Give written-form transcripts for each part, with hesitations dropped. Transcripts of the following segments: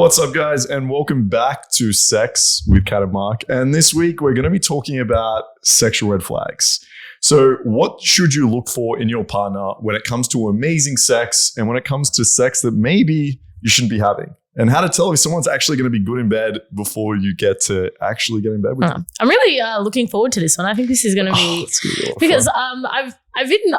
What's up, guys, and welcome back to Sex with Kat and Mark. And this week, we're going to be talking about sexual red flags. So what should you look for in your partner when it comes to amazing sex and when it comes to sex that maybe you shouldn't be having? And how to tell if someone's actually going to be good in bed before you get to actually get in bed with them. I'm really looking forward to this one. I think this is going to be because I've been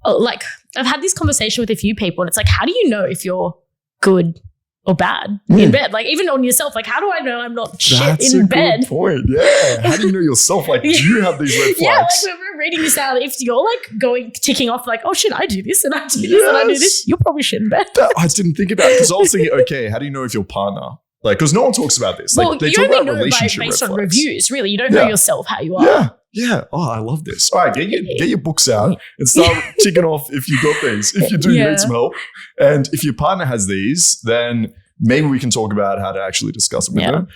I've had this conversation with a few people, and it's like, how do you know if you're good or bad in bed? Like, even on yourself, like, how do I know I'm not shit in bed? That's a good point. Yeah. How do you know yourself? Like, do you have these red flags? Yeah, like when we're reading this out, if you're like ticking off like, oh shit, I do this and I do this and I do this, you're probably shit in bed. I didn't think about it because I was thinking, okay, how do you know if your partner, like, because no one talks about this. Like, they talk about relationship red flags. Based on reviews, really. You don't know yourself how you are. Yeah. Oh, I love this. All right, get your books out and start ticking off if you got these. If you do, you need some help. And if your partner has these, then maybe we can talk about how to actually discuss it with them.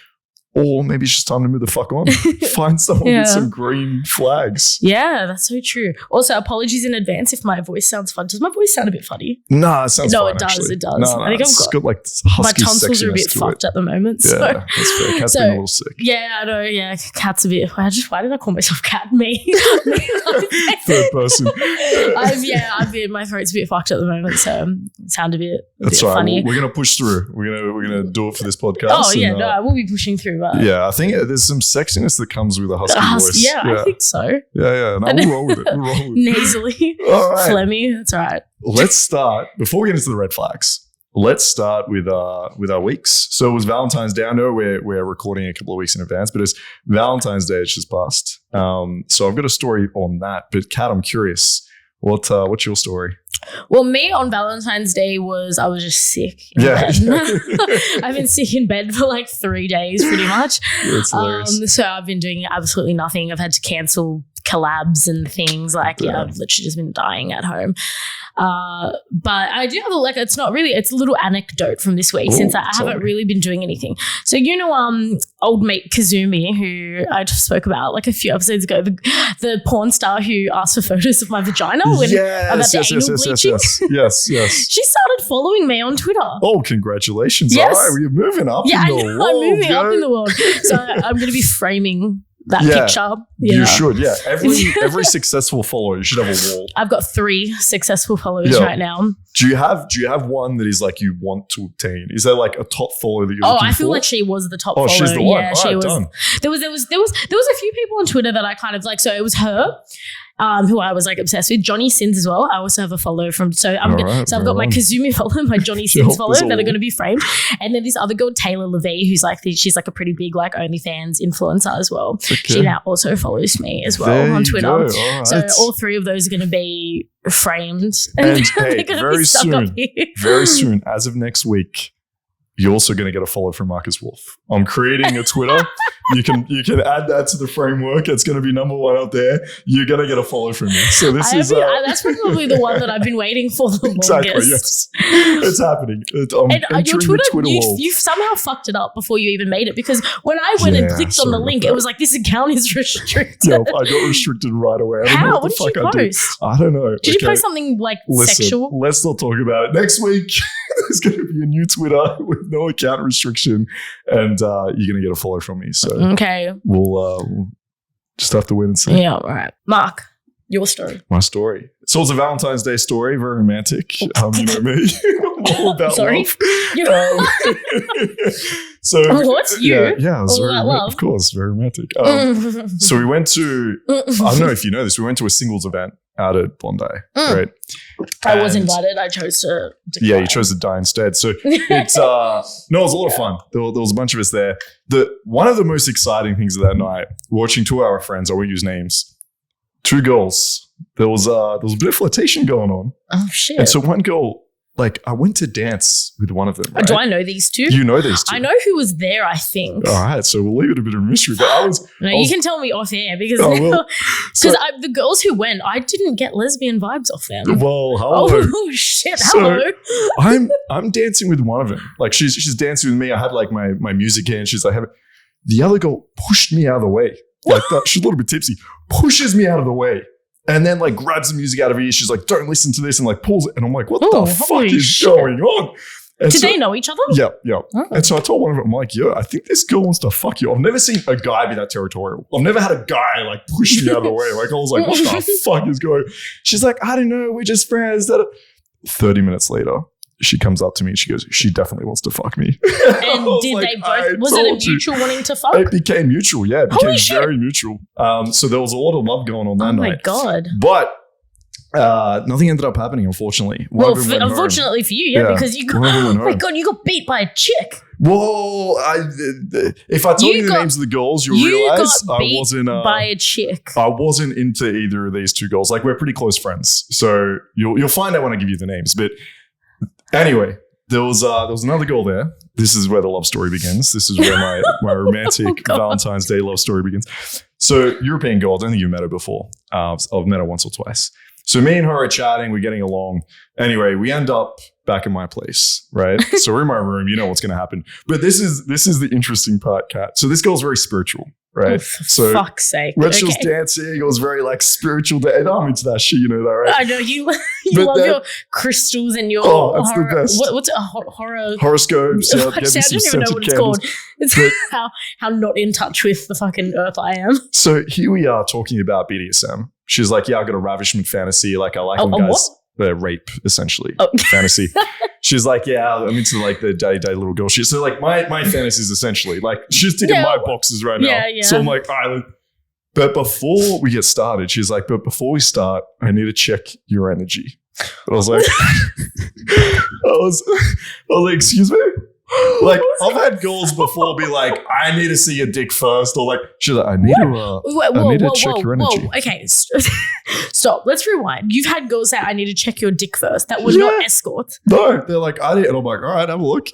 Or maybe it's just time to move the fuck on. Find someone with some green flags. Yeah, that's so true. Also, apologies in advance if my voice sounds fun. Does my voice sound a bit funny? No, it sounds fun. No, it does. Actually. It does. No, I think I've got like husky my tonsils are a bit fucked at the moment. Yeah, that's fair. Kat's been a little sick. Yeah, I know. Yeah, Kat's a bit. Why did I call myself Kat? Me. Third person. My throat's a bit fucked at the moment, so it sounded a bit right. funny. We're gonna push through. We're gonna do it for this podcast. Oh yeah, I will be pushing through. But yeah, I think there's some sexiness that comes with a husky voice. Yeah, I think so. Yeah. No, we'll roll with it. Nasally. All right. Phlegmy. That's all right. Let's start, before we get into the red flags, let's start with our weeks. So it was Valentine's Day. I know we're recording a couple of weeks in advance, but it's Valentine's Day. It's just passed. So I've got a story on that. But Kat, I'm curious. What's your story? Well, me on Valentine's Day I was just sick in bed. I've been sick in bed for like 3 days pretty much. That's hilarious. So I've been doing absolutely nothing. I've had to cancel collabs and things like, I've literally just been dying at home. But I do have it's a little anecdote from this week since I haven't really been doing anything. So, old mate Kazumi, who I just spoke about like a few episodes ago, the porn star who asked for photos of my vagina about the anal bleaching. Yes. She started following me on Twitter. Oh, congratulations. Yes. All right, we're moving up in the world. I'm moving up in the world. So I'm going to be framing that picture. You should, Every successful follower, you should have a wall. I've got 3 successful followers right now. Do you have one that is like you want to obtain? Is there like a top follower that you're looking for? I feel like she was the top follower. She's the one. Yeah, she was. Done. There was a few people on Twitter that I kind of like. So it was her. Who I was like obsessed with, Johnny Sins as well. I also have a follow from, I've got my Kazumi follow, my Johnny Sins follow that are going to be framed, and then this other girl Taylor LeVay, who's like she's like a pretty big like OnlyFans influencer as well. Okay. She now also follows me as well on Twitter. All right. So all 3 of those are going to be framed, and hey, very soon, as of next week, you're also going to get a follow from Markus Wolf. I'm creating a Twitter. You can add that to the framework. It's going to be number 1 out there. You're going to get a follow from me. So this is that's probably the one that I've been waiting for the longest. Exactly. Yes, it's happening. I'm entering your Twitter, the Twitter world. You somehow fucked it up before you even made it, because when I went and clicked on the link, it was like, this account is restricted. Yeah, I got restricted right away. How? What did you post? I don't know. Did you post something like sexual? Let's not talk about it. Next week, there's going to be a new Twitter with no account restriction, and you're going to get a follow from me. So okay, we'll just have to wait and see. Yeah, all right. Mark, your story. My story. So it's a Valentine's Day story, very romantic. You know me. I'm all about love. So what? You? Yeah, all about love. Of course, very romantic. So we went to, I don't know if you know this, we went to a singles event out at Bondi, right? I was invited. I chose to decline. Yeah, you chose to die instead. So it's it was a lot of fun. There was a bunch of us there. One of the most exciting things of that night, watching 2 of our friends, I won't use names, 2 girls. There was a bit of flirtation going on. Oh shit! And so one girl, like, I went to dance with one of them. Right? Do I know these 2? You know these 2. I know who was there, I think. All right, so we'll leave it a bit of a mystery. But you can tell me off air because the girls who went, I didn't get lesbian vibes off them. Well, hello. Oh shit! Hello. So I'm dancing with one of them. Like she's dancing with me. I had like my music in. She's like, the other girl pushed me out of the way. Like that. She's a little bit tipsy. Pushes me out of the way. And then like grabs the music out of her ear. She's like, don't listen to this, and like pulls it. And I'm like, what the fuck is going on? Did they know each other? Yeah. Oh. And so I told one of them, I'm like, yo, I think this girl wants to fuck you. I've never seen a guy be that territorial. I've never had a guy like push me out of the way. Like I was like, what the fuck is going on? She's like, I don't know. We're just friends. 30 minutes later, she comes up to me and she goes, she definitely wants to fuck me. And did they both, was it a mutual wanting to fuck? It became mutual, yeah. It became very mutual. So there was a lot of love going on that night. Oh my God. But nothing ended up happening, unfortunately. Unfortunately for you, because you got, oh my God, you got beat by a chick. Well, if I told you the names of the girls, you'll realize I wasn't by a chick. I wasn't into either of these two girls. Like we're pretty close friends, so you'll find out when I give you the names. But anyway, there was another girl there. This is where the love story begins. This is where my romantic Valentine's Day love story begins. So European girl, I don't think you've met her before. I've met her once or twice. So me and her are chatting, we're getting along. Anyway, we end up back in my place, right? So we're in my room, you know what's going to happen. But this is the interesting part, Kat. So this girl's very spiritual, right? Oh, for fuck's sake. When she was dancing, it was very like spiritual. And I'm into that shit, you know that, right? I know, you love your crystals and your that's the best. What's it? Horoscopes. Yeah, I don't even know what it's called. It's how not in touch with the fucking earth I am. So here we are talking about BDSM. She's like, yeah, I got a ravishment fantasy. Like I like when guys rape, essentially. Fantasy. She's like, yeah, I'm into like the day little girl shit. So like my fantasy is essentially like she's ticking my boxes right now. Yeah. So I'm like, all right. But before we get started, she's like, but before we start, I need to check your energy. And I was like, I was like, excuse me? Like I've had girls before be like, I need to see your dick first, or like she's like, I need to check your energy. Whoa. Okay, stop. Let's rewind. You've had girls say, I need to check your dick first. That was not escort. No, they're like, I need, and I'm like, all right, have a look.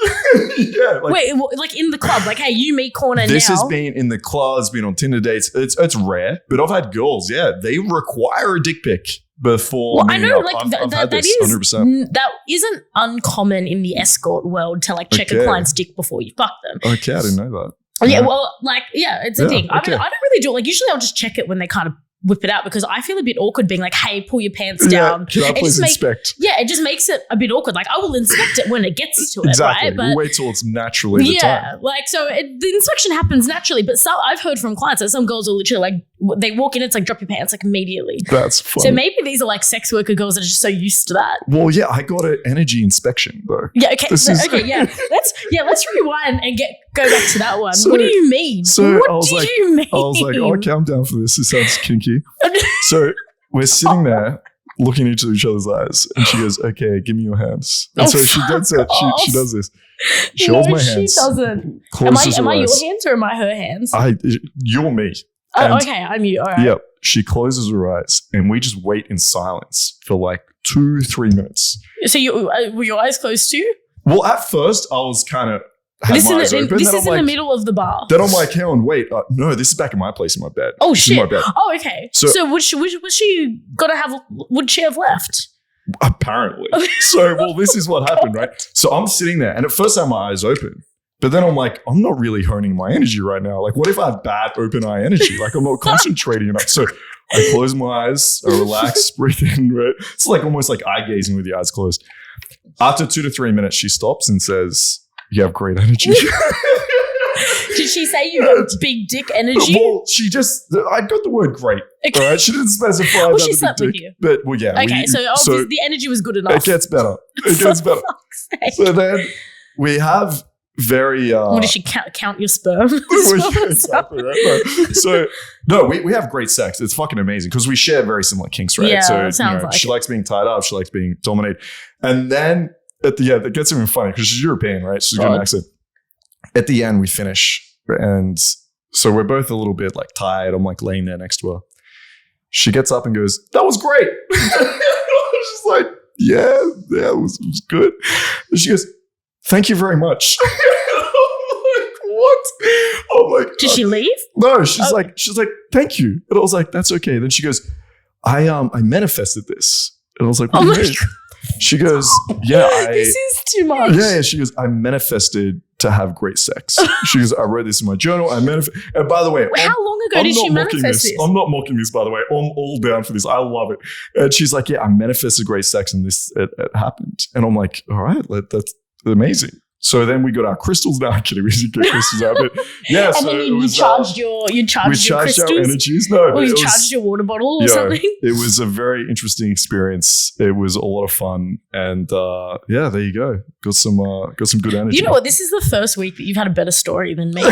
Yeah. Like, wait, like in the club, like, hey, you meet corner this now. Has been in the clubs, been on Tinder dates. It's rare, but I've had girls, they require a dick pic before. Well, I know, like that isn't uncommon in the escort world to like check a client's dick before you fuck them. Okay, I didn't know that. Yeah, well, like, it's a thing. I mean, I don't really do it. Like, usually I'll just check it when they kind of whip it out because I feel a bit awkward being like, hey, pull your pants down. Can I please inspect? It just makes it a bit awkward. Like I will inspect it when it gets to it, exactly. right? But we'll wait till it's naturally the time. Like so the inspection happens naturally. But I've heard from clients that some girls are literally like, they walk in, it's like drop your pants like immediately. That's funny. So maybe these are like sex worker girls that are just so used to that. Well, yeah, I got an energy inspection though. Yeah, okay. Let's rewind and go back to that one. What do you mean? What do you mean? I was like, okay, I'm down for this. This sounds kinky. So we're sitting there looking into each other's eyes and she goes, okay, give me your hands. And so she does it. She does this. She holds my hands. She doesn't. Am I your hands or am I her hands? You're me. Oh, okay, I'm you. All right. Yep. She closes her eyes and we just wait in silence for like 2-3 minutes. So were your eyes closed too? Well, at first I was kind of This is in the middle of the bar. Then I'm like, hang on, wait. No, this is back in my place in my bed. Oh, shit. My bed. Oh, okay. So would she have left? Apparently. So, this is what happened, right? So I'm sitting there and at first I have my eyes open. But then I'm like, I'm not really honing my energy right now. Like, what if I have bad open eye energy? Like, I'm not concentrating enough. So I close my eyes, I relax, breathe in, right? It's like almost like eye gazing with your eyes closed. After 2 to 3 minutes, she stops and says, you have great energy. Did she say you have big dick energy? Well, I got the word great. Okay. All right. She didn't specify that she slept with you. But, well, yeah. Okay, so the energy was good enough. It gets better. So then we have very... what did she count your sperm? Exactly, right? So, no, we have great sex. It's fucking amazing because we share very similar kinks, right? Yeah, so, sounds like she likes being tied up. She likes being dominated. And then... that gets even funny because she's European, right? She's got an accent. At the end, we finish. And so we're both a little bit like tired. I'm like laying there next to her. She gets up and goes, that was great. I was just like, yeah, it was good. And she goes, thank you very much. What? I'm like, did she leave? No, she's like, thank you. And I was like, that's okay. Then she goes, I manifested this. And I was like, what do you mean? She goes, this is too much. Yeah. She goes, I manifested to have great sex. She goes, I wrote this in my journal. And by the way, how long ago did she manifest this? I'm not mocking this, by the way. I'm all down for this. I love it. And she's like, yeah, I manifested great sex and it happened. And I'm like, all right, amazing. So then we got our crystals. Now, kidding, we didn't get crystals out, but yeah. And so then you charged your crystals, our energies. No, or you charged your water bottle or something. It was a very interesting experience. It was a lot of fun, and there you go. Got some good energy. You know what? This is the first week that you've had a better story than me.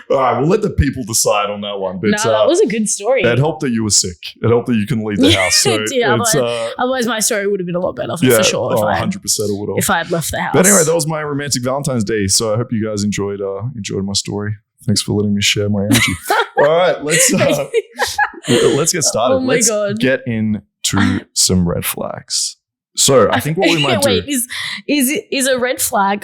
All right, we'll let the people decide on that one. But that was a good story. It helped that you were sick. It helped that you couldn't leave the house. So it did. Otherwise, my story would have been a lot better for sure. 100% it would have. If I had left the house. But anyway, that was my romantic Valentine's Day. So I hope you guys enjoyed my story. Thanks for letting me share my energy. All right, let's get started. Oh my God. Get into some red flags. So I think what we might do. Is a red flag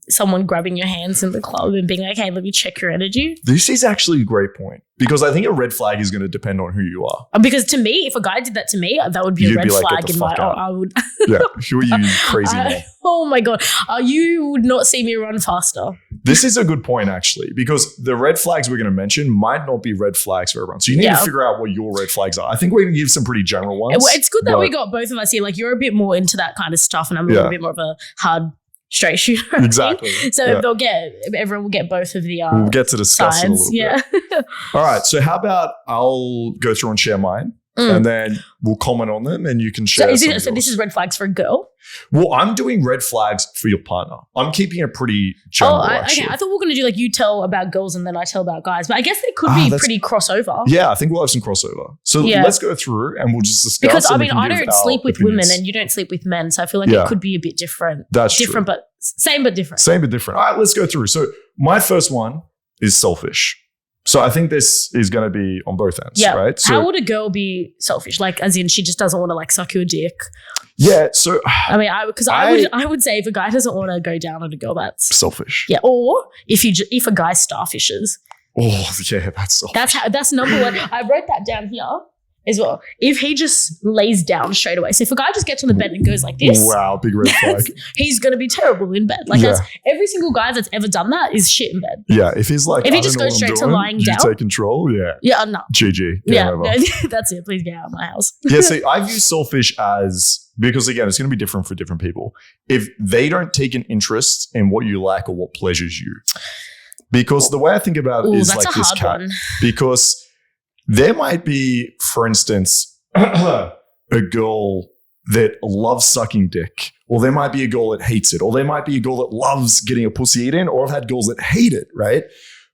someone grabbing your hands in the club and being like, hey, let me check your energy? This is actually a great point, because I think a red flag is going to depend on who you are. Because to me, if a guy did that to me, that would be a red flag in my I would. Yeah, who are you, crazy man? Oh my God. You would not see me run faster. This is a good point, actually, because the red flags we're going to mention might not be red flags for everyone. So you need to figure out what your red flags are. I think we're going to give some pretty general ones. It's good that we got both of us here. Like, you're a bit more into that kind of stuff, and I'm a little bit more of a hard straight shooter. Exactly. So everyone will get both of the we'll get to discuss signs. It a little bit. All right. So how about I'll go through and share mine, and then we'll comment on them, and you can share. So this is red flags for a girl? Well, I'm doing red flags for your partner. I'm keeping it pretty general. Okay. I thought we were going to do like you tell about girls and then I tell about guys, but I guess it could be pretty crossover. Yeah, I think we'll have some crossover. So let's go through and we'll just discuss. Because I don't sleep with women and you don't sleep with men, so I feel like it could be a bit different. That's different, true. But same but different. Same but different. All right, let's go through. So my first one is selfish. So I think this is going to be on both ends, right? So, how would a girl be selfish? Like, as in, she just doesn't want to like suck your dick. Yeah. So I mean, I would say if a guy doesn't want to go down on a girl, that's selfish. Yeah. Or if a guy starfishes. Oh yeah, that's selfish. That's number one. I wrote that down here as well. If he just lays down straight away. So if a guy just gets on the bed and goes like this. Wow, big red flag. He's going to be terrible in bed. Like that's every single guy that's ever done that is shit in bed. Yeah. If he's like, if he just goes straight to lying down. You take control. Yeah. Yeah. No. GG. Yeah. No, that's it. Please get out of my house. Yeah. See, I view selfish as, because again, it's going to be different for different people. If they don't take an interest in what you like or what pleasures you. Because the way I think about it is like this cat. Because there might be, for instance, a girl that loves sucking dick, or there might be a girl that hates it, or there might be a girl that loves getting a pussy eaten, or I've had girls that hate it, right?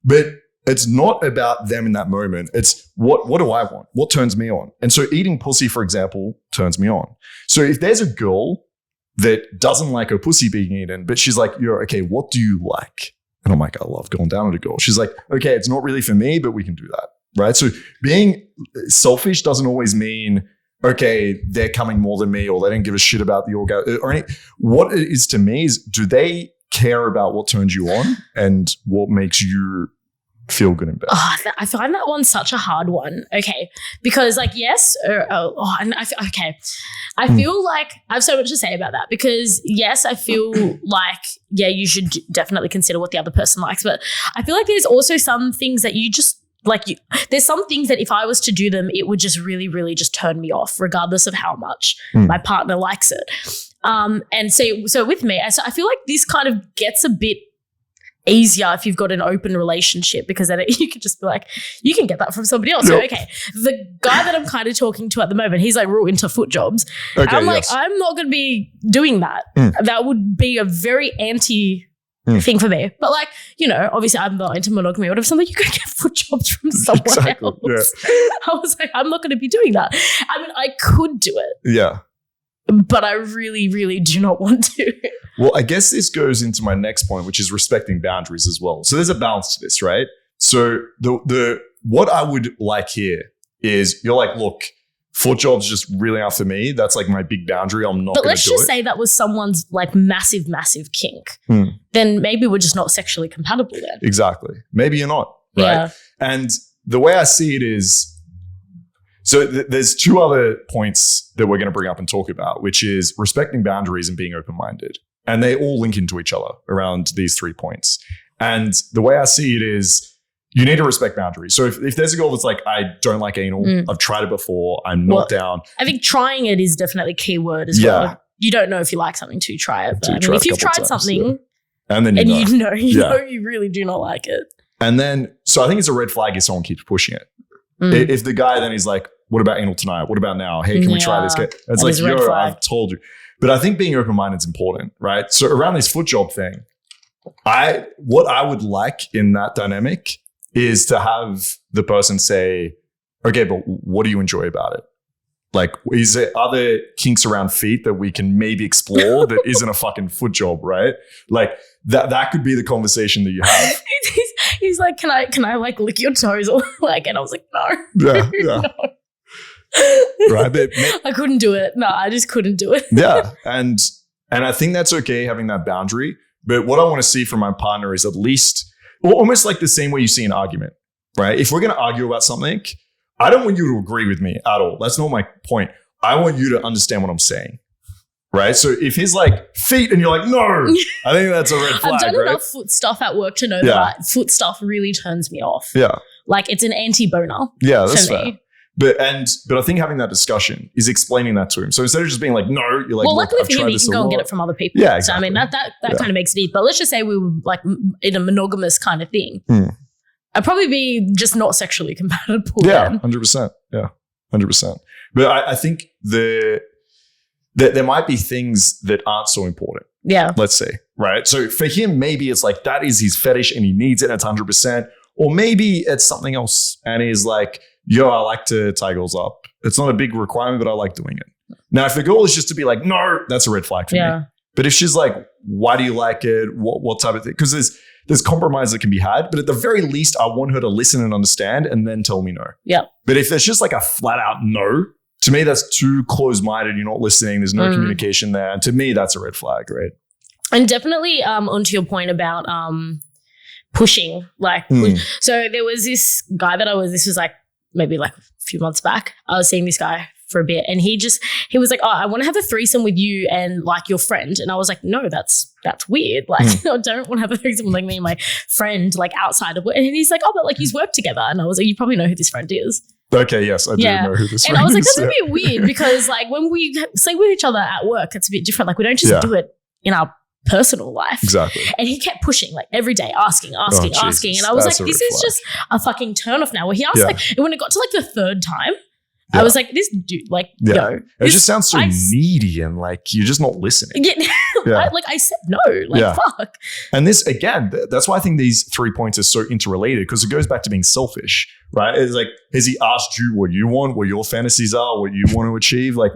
But it's not about them in that moment. It's what do I want? What turns me on? And so eating pussy, for example, turns me on. So if there's a girl that doesn't like her pussy being eaten, but she's like, okay, what do you like? And I'm like, I love going down on a girl. She's like, okay, it's not really for me, but we can do that. Right. So being selfish doesn't always mean, okay, they're coming more than me or they don't give a shit about the orgasm or anything. What it is to me is, do they care about what turns you on and what makes you feel good in bed? I find that one such a hard one. Okay. Because like, yes. I feel like I have so much to say about that because yes, I feel like, you should definitely consider what the other person likes. But I feel like there's also some things that you just, there's some things that if I was to do them, it would just really, really just turn me off, regardless of how much my partner likes it. And so with me, so I feel like this kind of gets a bit easier if you've got an open relationship, because then you could just be like, you can get that from somebody else. Yep. So, okay, the guy that I'm kind of talking to at the moment, he's like real into foot jobs. Okay, I'm like, I'm not going to be doing that. That would be a very anti thing for me. But obviously I'm not into monogamy. What if something you could get foot jobs from someone else? Yeah. I was like, I'm not going to be doing that. I mean, I could do it. Yeah. But I really, really do not want to. Well, I guess this goes into my next point, which is respecting boundaries as well. So there's a balance to this, right? So the what I would like here is you're like, look, foot jobs just really aren't for me. That's like my big boundary. I'm not going to do it. But let's just say that was someone's like massive, massive kink. Then maybe we're just not sexually compatible then. Exactly. Maybe you're not, right? Yeah. And the way I see it is, so there's two other points that we're going to bring up and talk about, which is respecting boundaries and being open-minded. And they all link into each other around these 3 points. And the way I see it is you need to respect boundaries. So if there's a girl that's like, I don't like anal, I've tried it before, I'm not down. I think trying it is definitely a key word as well. you don't know if you like something to try it. But I mean, if you've tried something and then you know you really do not like it. And then, so I think it's a red flag if someone keeps pushing it. If the guy then is like, what about anal tonight? What about now? Hey, can we try this? It's like, yo, I've told you. But I think being open-minded is important, right? So around this foot job thing, what I would like in that dynamic is to have the person say, okay, but what do you enjoy about it? Like, is there other kinks around feet that we can maybe explore that isn't a fucking foot job, right? Like that could be the conversation that you have. He's like, can I like lick your toes or like? And I was like, no. Yeah. No. Right. But I couldn't do it. No, I just couldn't do it. Yeah. And I think that's okay having that boundary. But what I want to see from my partner is at least almost like the same way you see an argument, right? If we're going to argue about something, I don't want you to agree with me at all. That's not my point. I want you to understand what I'm saying. Right. So if he's like feet and you're like, no, I think that's a red flag. I've done enough foot stuff at work to know that foot stuff really turns me off. Yeah. Like it's an anti-boner. Yeah, that's fair. But I think having that discussion is explaining that to him. So instead of just being like, no, you're like, well, luckily for him, he can go and get it from other people. Yeah, exactly. So I mean, that kind of makes it easy. But let's just say we were like in a monogamous kind of thing. I'd probably be just not sexually compatible. Yeah, 100%. Yeah, 100%. But I think there might be things that aren't so important. Yeah. Let's say, right? So for him, maybe it's like that is his fetish and he needs it and it's 100%. Or maybe it's something else and he's like, yo, I like to tie girls up. It's not a big requirement, but I like doing it. Now, if the goal is just to be like, no, that's a red flag for me. But if she's like, why do you like it? What type of thing? Because there's compromise that can be had. But at the very least, I want her to listen and understand and then tell me no. Yeah. But if there's just like a flat out no, to me, that's too closed-minded. You're not listening. There's no communication there. And to me, that's a red flag, right? And definitely onto your point about pushing. So there was this guy this was like maybe like a few months back. I was seeing this guy for a bit and he was like, oh, I want to have a threesome with you and like your friend. And I was like, no, that's weird. Like, I don't want to have a threesome with like me and my friend like outside of work. And he's like, oh, but like you work together. And I was like, you probably know who this friend is. Okay, yes, I do know who this friend is. And I was like, that's a bit weird because like when we sleep with each other at work, it's a bit different. Like we don't just do it in our personal life. Exactly. And he kept pushing like every day, asking. And I was like, this is just a fucking turn off now. Where he asked like, when it got to like the third time, I was like, this dude, like, yo. It just sounds so needy and like you're just not listening. I said no, like fuck. And this, again, that's why I think these 3 points are so interrelated because it goes back to being selfish, right? It's like, has he asked you what you want, what your fantasies are, what you want to achieve? Like,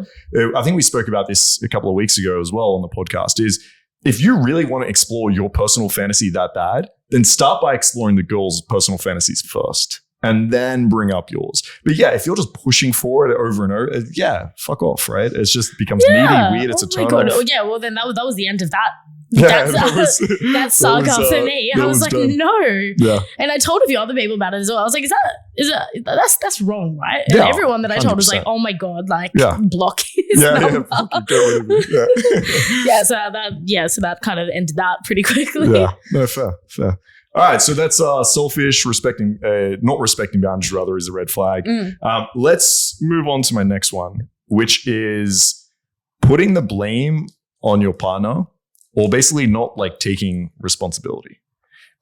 I think we spoke about this a couple of weeks ago as well on the podcast is, if you really want to explore your personal fantasy that bad, then start by exploring the girl's personal fantasies first and then bring up yours. But yeah, if you're just pushing for it over and over, fuck off, right? It just becomes needy, weird. It's a turn off. Oh, yeah, well then that was the end of that. That saga for me. I was like, done. No. Yeah. And I told a few other people about it as well. I was like, that's wrong, right? And everyone that I told 100%. Was like, oh my God, like block his number. So that kind of ended that pretty quickly. Yeah. No, fair. All right, so that's selfish, not respecting boundaries rather is a red flag. Let's move on to my next one, which is putting the blame on your partner or basically not like taking responsibility.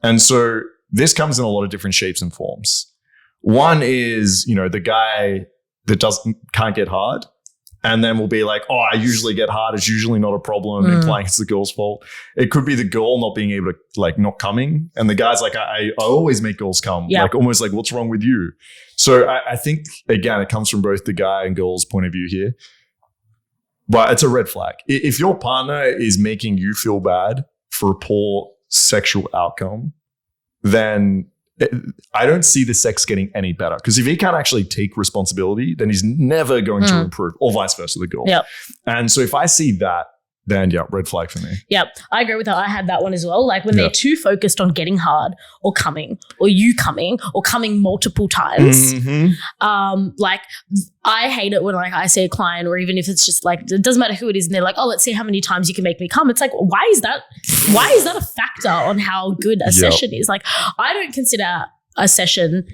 And so this comes in a lot of different shapes and forms. One is, the guy that can't get hard. And then we'll be like, oh, I usually get hard. It's usually not a problem, implying it's the girl's fault. It could be the girl not being able to, like, not coming. And the guy's like, I always make girls come. Like, almost like, what's wrong with you? So I think, again, it comes from both the guy and girl's point of view here. But it's a red flag. If your partner is making you feel bad for a poor sexual outcome, then I don't see the sex getting any better. Because if he can't actually take responsibility, then he's never going to improve, or vice versa, the girl. Yep. And so if I see that, then red flag for me. Yep, I agree with that. I had that one as well. Like when they're too focused on getting hard or coming or you coming or coming multiple times. Like I hate it when like I see a client or even if it's just like, it doesn't matter who it is and they're like, oh, let's see how many times you can make me come. It's like, why is that a factor on how good a session is? Like I don't consider a session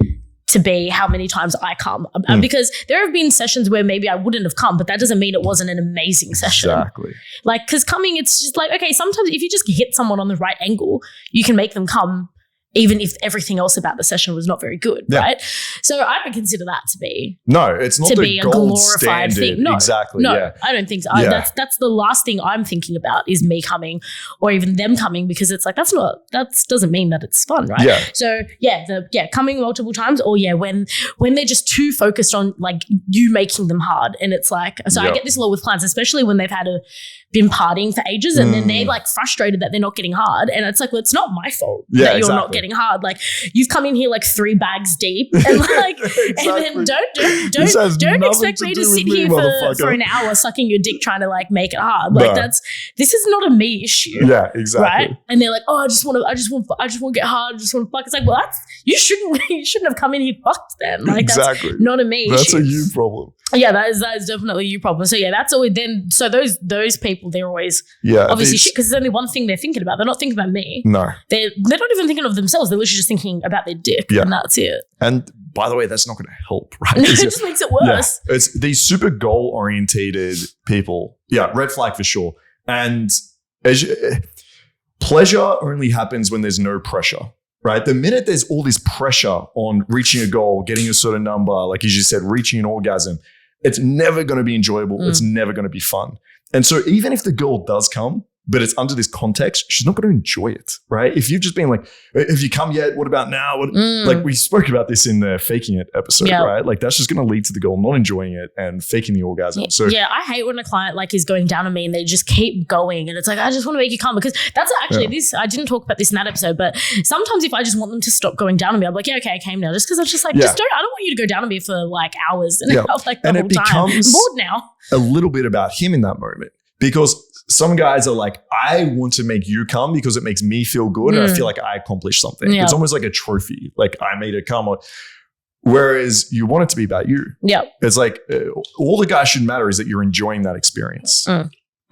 to be how many times I come. Because there have been sessions where maybe I wouldn't have come, but that doesn't mean it wasn't an amazing session. Exactly. Like, because coming, it's just like, okay, sometimes if you just hit someone on the right angle, you can make them come even if everything else about the session was not very good, right? So I don't consider that to be it's not to the be a gold glorified standard. thing. No, exactly. No, Yeah. I don't think so. That's the last thing I'm thinking about is me coming or even them coming, because it's like that doesn't mean that it's fun, right? Yeah. So coming multiple times, or when they're just too focused on like you making them hard, and it's like I get this a lot with clients, especially when they've been partying for ages and then they're like frustrated that they're not getting hard, and it's like, well, it's not my fault that you're not getting hard. Like, you've come in here like 3 bags deep and like and then don't expect me to sit here for an hour sucking your dick trying to like make it hard. Like, this is not a me issue. Yeah, exactly. Right? And they're like, oh, I just want to get hard, I just want to fuck. It's like, well, you shouldn't have come in here fucked then. Like, that's not a me issue. That's a you problem. Yeah, that is definitely you problem. So that's always then. So those people, they're always obviously shit, because there's only one thing they're thinking about. They're not thinking about me. No, they're not even thinking of themselves. They're literally just thinking about their dick, and that's it. And by the way, that's not going to help, right? It just makes it worse. Yeah. It's these super goal orientated people. Yeah, red flag for sure. And pleasure only happens when there's no pressure. Right. The minute there's all this pressure on reaching a goal, getting a certain number, like as you said, reaching an orgasm, it's never going to be enjoyable. It's never going to be fun. And so even if the girl does come, but it's under this context, she's not going to enjoy it, right? If you've just been like, have you come yet? What about now? Like, we spoke about this in the faking it episode, right? Like, that's just going to lead to the girl not enjoying it and faking the orgasm. So I hate when a client like is going down on me and they just keep going, and it's like, I just want to make you come, because that's actually this. I didn't talk about this in that episode, but sometimes if I just want them to stop going down on me, I'm like, yeah, okay, I came now, just because I'm just like, I don't want you to go down on me for like hours and like the whole time. I'm bored now. A little bit about him in that moment, because some guys are like, I want to make you come because it makes me feel good and I feel like I accomplished something. Yeah. It's almost like a trophy. Like, I made it come. Whereas you want it to be about you. Yeah. It's like all the guy should matter is that you're enjoying that experience.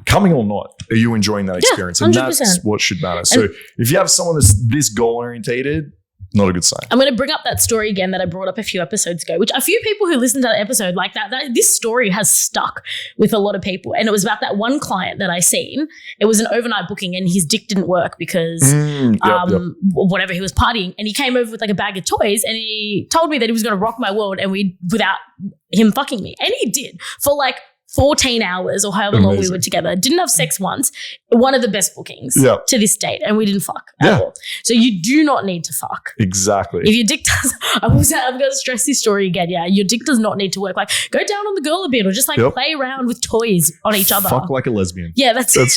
Coming or not, are you enjoying that experience? And 100%. That's what should matter. So if you have someone that's this goal orientated, not a good sign. I'm going to bring up that story again that I brought up a few episodes ago, which a few people who listened to that episode like that this story has stuck with a lot of people. And it was about that one client that I seen. It was an overnight booking and his dick didn't work because whatever, he was partying, and he came over with like a bag of toys and he told me that he was going to rock my world and without him fucking me. And he did for like 14 hours or however long we were together. Didn't have sex once. One of the best bookings to this date. And we didn't fuck at all. So you do not need to fuck. Exactly. If your dick does, I'm going to stress this story again. Yeah. Your dick does not need to work. Like, go down on the girl a bit or just like play around with toys on each other. Fuck like a lesbian. Yeah, that's it.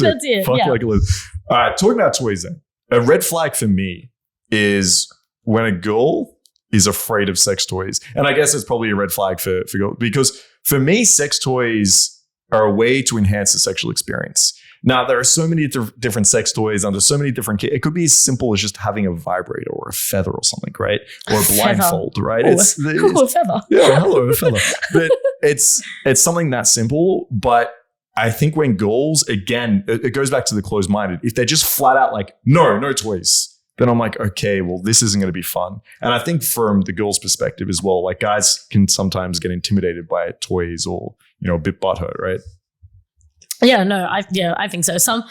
Fuck like a lesbian. All right. Talking about toys then. A red flag for me is when a girl is afraid of sex toys. And I guess it's probably a red flag for girls, because for me, sex toys are a way to enhance the sexual experience. Now, there are so many different sex toys under so many different it could be as simple as just having a vibrator or a feather or something, right? Or a blindfold, right? It's a feather. Yeah, hello, a feather. But it's something that simple. But I think when girls, again, it goes back to the closed-minded. If they're just flat out like, no toys, then I'm like, okay, well, this isn't going to be fun. And I think from the girl's perspective as well, like, guys can sometimes get intimidated by toys or, a bit butthurt, right? Yeah, no, I think so. Some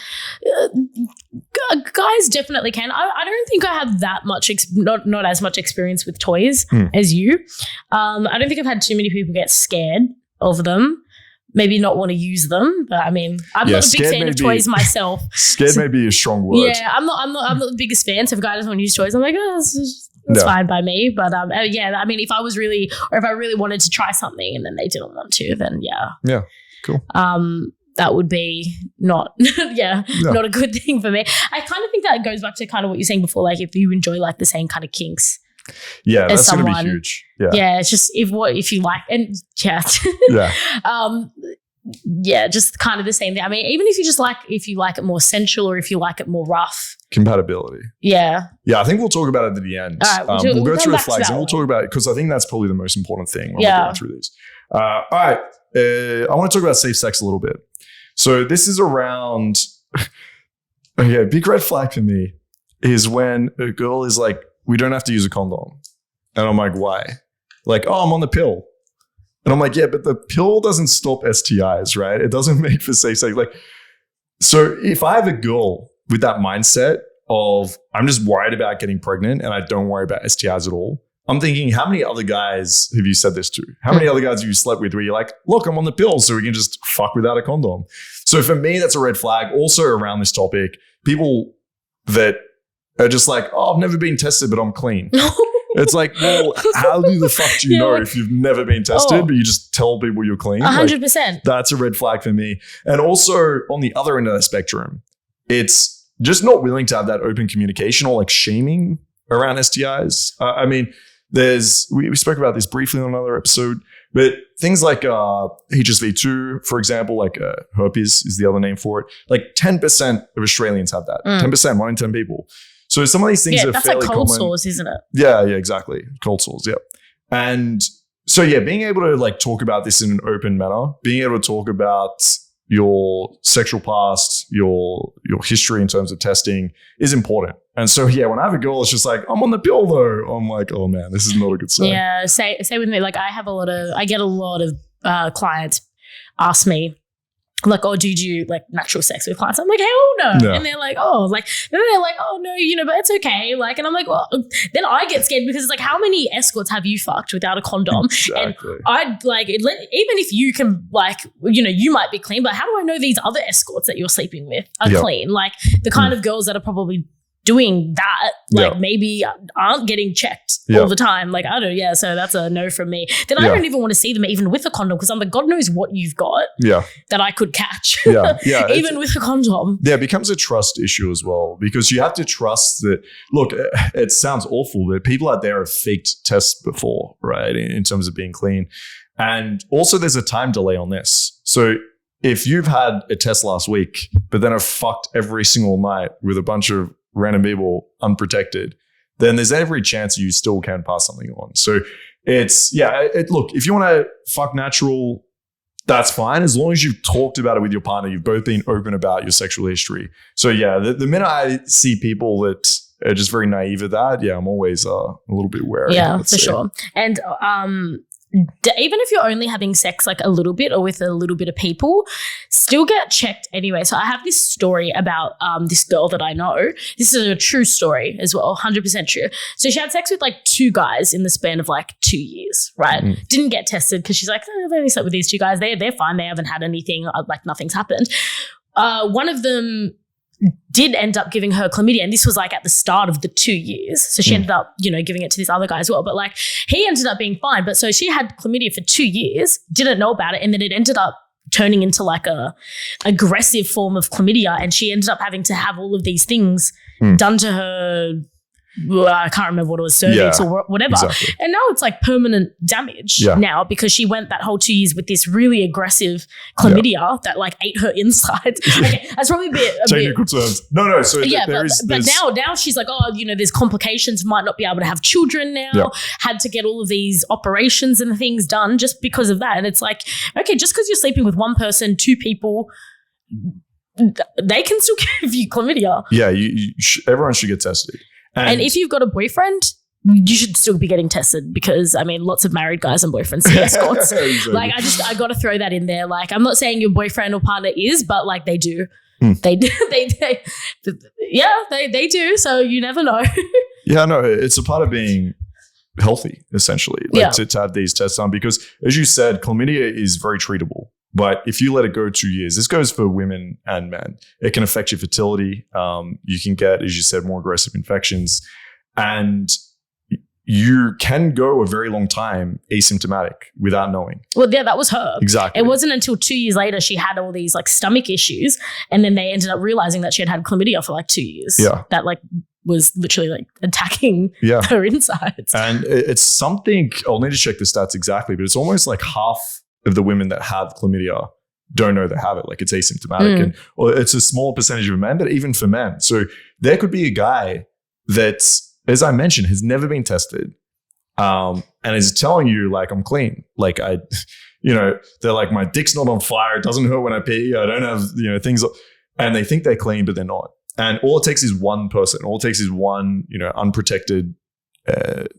guys definitely can. I don't think I have that much, not as much experience with toys as you. I don't think I've had too many people get scared of them. Maybe not want to use them, but I mean, I'm not a big fan of toys myself. Scared may be a strong word. Yeah, I'm not the biggest fan. So if a guy doesn't want to use toys, I'm like, that's fine by me. But I mean, if I really wanted to try something and then they didn't want to, then yeah, cool. That would be not a good thing for me. I kind of think that goes back to kind of what you're saying before, like if you enjoy like the same kind of kinks. Yeah, that's going to be huge. Yeah, it's just if you like, and just kind of the same thing. I mean, even if you like it more sensual or if you like it more rough. Compatibility. Yeah. Yeah, I think we'll talk about it at the end. All right, we'll go through the flags and we'll talk about it because I think that's probably the most important thing when we're going through these. All right, I want to talk about safe sex a little bit. So this is around, big red flag for me is when a girl is like, we don't have to use a condom. And I'm like, why? like, oh, I'm on the pill. And I'm like, yeah, but the pill doesn't stop STIs, right? It doesn't make for safe sex. Like, so if I have a girl with that mindset of I'm just worried about getting pregnant and I don't worry about STIs at all, I'm thinking, how many other guys have you said this to? How many other guys have you slept with where you're like, look, I'm on the pill so we can just fuck without a condom? So for me, that's a red flag. Also around this topic, people that are just like, oh, I've never been tested, but I'm clean. It's like, well, how the fuck do you know if you've never been tested, but you just tell people you're clean? 100%. Like, that's a red flag for me. And also on the other end of the spectrum, it's just not willing to have that open communication or like shaming around STIs. I mean, we spoke about this briefly on another episode, but things like HSV2, for example, like herpes is the other name for it. Like 10% of Australians have that. 10%, 1 in 10 people. So some of these things are fairly common. Yeah, that's like cold sores, isn't it? Yeah, exactly. Cold sores, yeah. And so, yeah, being able to like talk about this in an open manner, being able to talk about your sexual past, your history in terms of testing is important. And so, yeah, when I have a girl, it's just like, I'm on the pill though. I'm like, oh man, this is not a good sign. Yeah, say with me, like I get a lot of clients ask me, like, oh, do you do like natural sex with clients? I'm like, hell no. Yeah. And they're like, oh, like, and they're like, oh no, but it's okay. Like, and I'm like, well, then I get scared because it's like, how many escorts have you fucked without a condom? Exactly. And I'd like, even if you can like, you might be clean, but how do I know these other escorts that you're sleeping with are clean? Like the kind of girls that are probably doing that, like maybe aren't getting checked all the time. Like, I don't know. Yeah. So that's a no from me. Then I don't even want to see them even with a condom because I'm like, God knows what you've got that I could catch. Even with a condom. Yeah. It becomes a trust issue as well because you have to trust that, look, it sounds awful, but people out there have faked tests before, right? In terms of being clean. And also there's a time delay on this. So if you've had a test last week, but then have fucked every single night with a bunch of random people unprotected, then there's every chance you still can pass something on. So it's, look, if you want to fuck natural, that's fine. As long as you've talked about it with your partner, you've both been open about your sexual history. So yeah, the minute I see people that are just very naive at that, I'm always a little bit wary. Yeah, for sure. And even if you're only having sex like a little bit or with a little bit of people, still get checked anyway. So I have this story about this girl that I know. This is a true story as well, 100% true. So she had sex with like 2 guys in the span of like 2 years, right? Didn't get tested because she's like, I've only slept with these 2 guys. They're fine. They haven't had anything. Like nothing's happened. One of them did end up giving her chlamydia, and this was like at the start of the 2 years. So she ended up, giving it to this other guy as well. But like he ended up being fine. But so she had chlamydia for 2 years, didn't know about it, and then it ended up turning into like a aggressive form of chlamydia, and she ended up having to have all of these things done to her. I can't remember what it was, cervix or whatever. Exactly. And now it's like permanent damage now because she went that whole 2 years with this really aggressive chlamydia that like ate her insides. Okay, that's probably a bit technical terms. No. So but now she's like, oh, there's complications, might not be able to have children now. Had to get all of these operations and things done just because of that. And it's like, okay, just because you're sleeping with one person, 2 people, they can still give you chlamydia. Yeah, everyone should get tested. And if you've got a boyfriend, you should still be getting tested because, I mean, lots of married guys and boyfriends see escorts. Exactly. Like, I got to throw that in there. Like, I'm not saying your boyfriend or partner is, but like they do. They do. They do. So you never know. Yeah, no, it's a part of being healthy, essentially, to have these tests done because, as you said, chlamydia is very treatable. But if you let it go 2 years, this goes for women and men. It can affect your fertility. You can get, as you said, more aggressive infections. And you can go a very long time asymptomatic without knowing. Well, yeah, that was her. Exactly. It wasn't until 2 years later she had all these like stomach issues. And then they ended up realizing that she had chlamydia for like 2 years. Yeah. That like was literally like attacking her insides. And it's something, I'll need to check the stats exactly, but it's almost like half of the women that have chlamydia don't know they have it. Like it's asymptomatic or it's a small percentage of men, but even for men. So there could be a guy that, as I mentioned, has never been tested and is telling you like, I'm clean. Like they're like, my dick's not on fire. It doesn't hurt when I pee. I don't have, things. And they think they're clean, but they're not. And all it takes is one person. All it takes is one, unprotected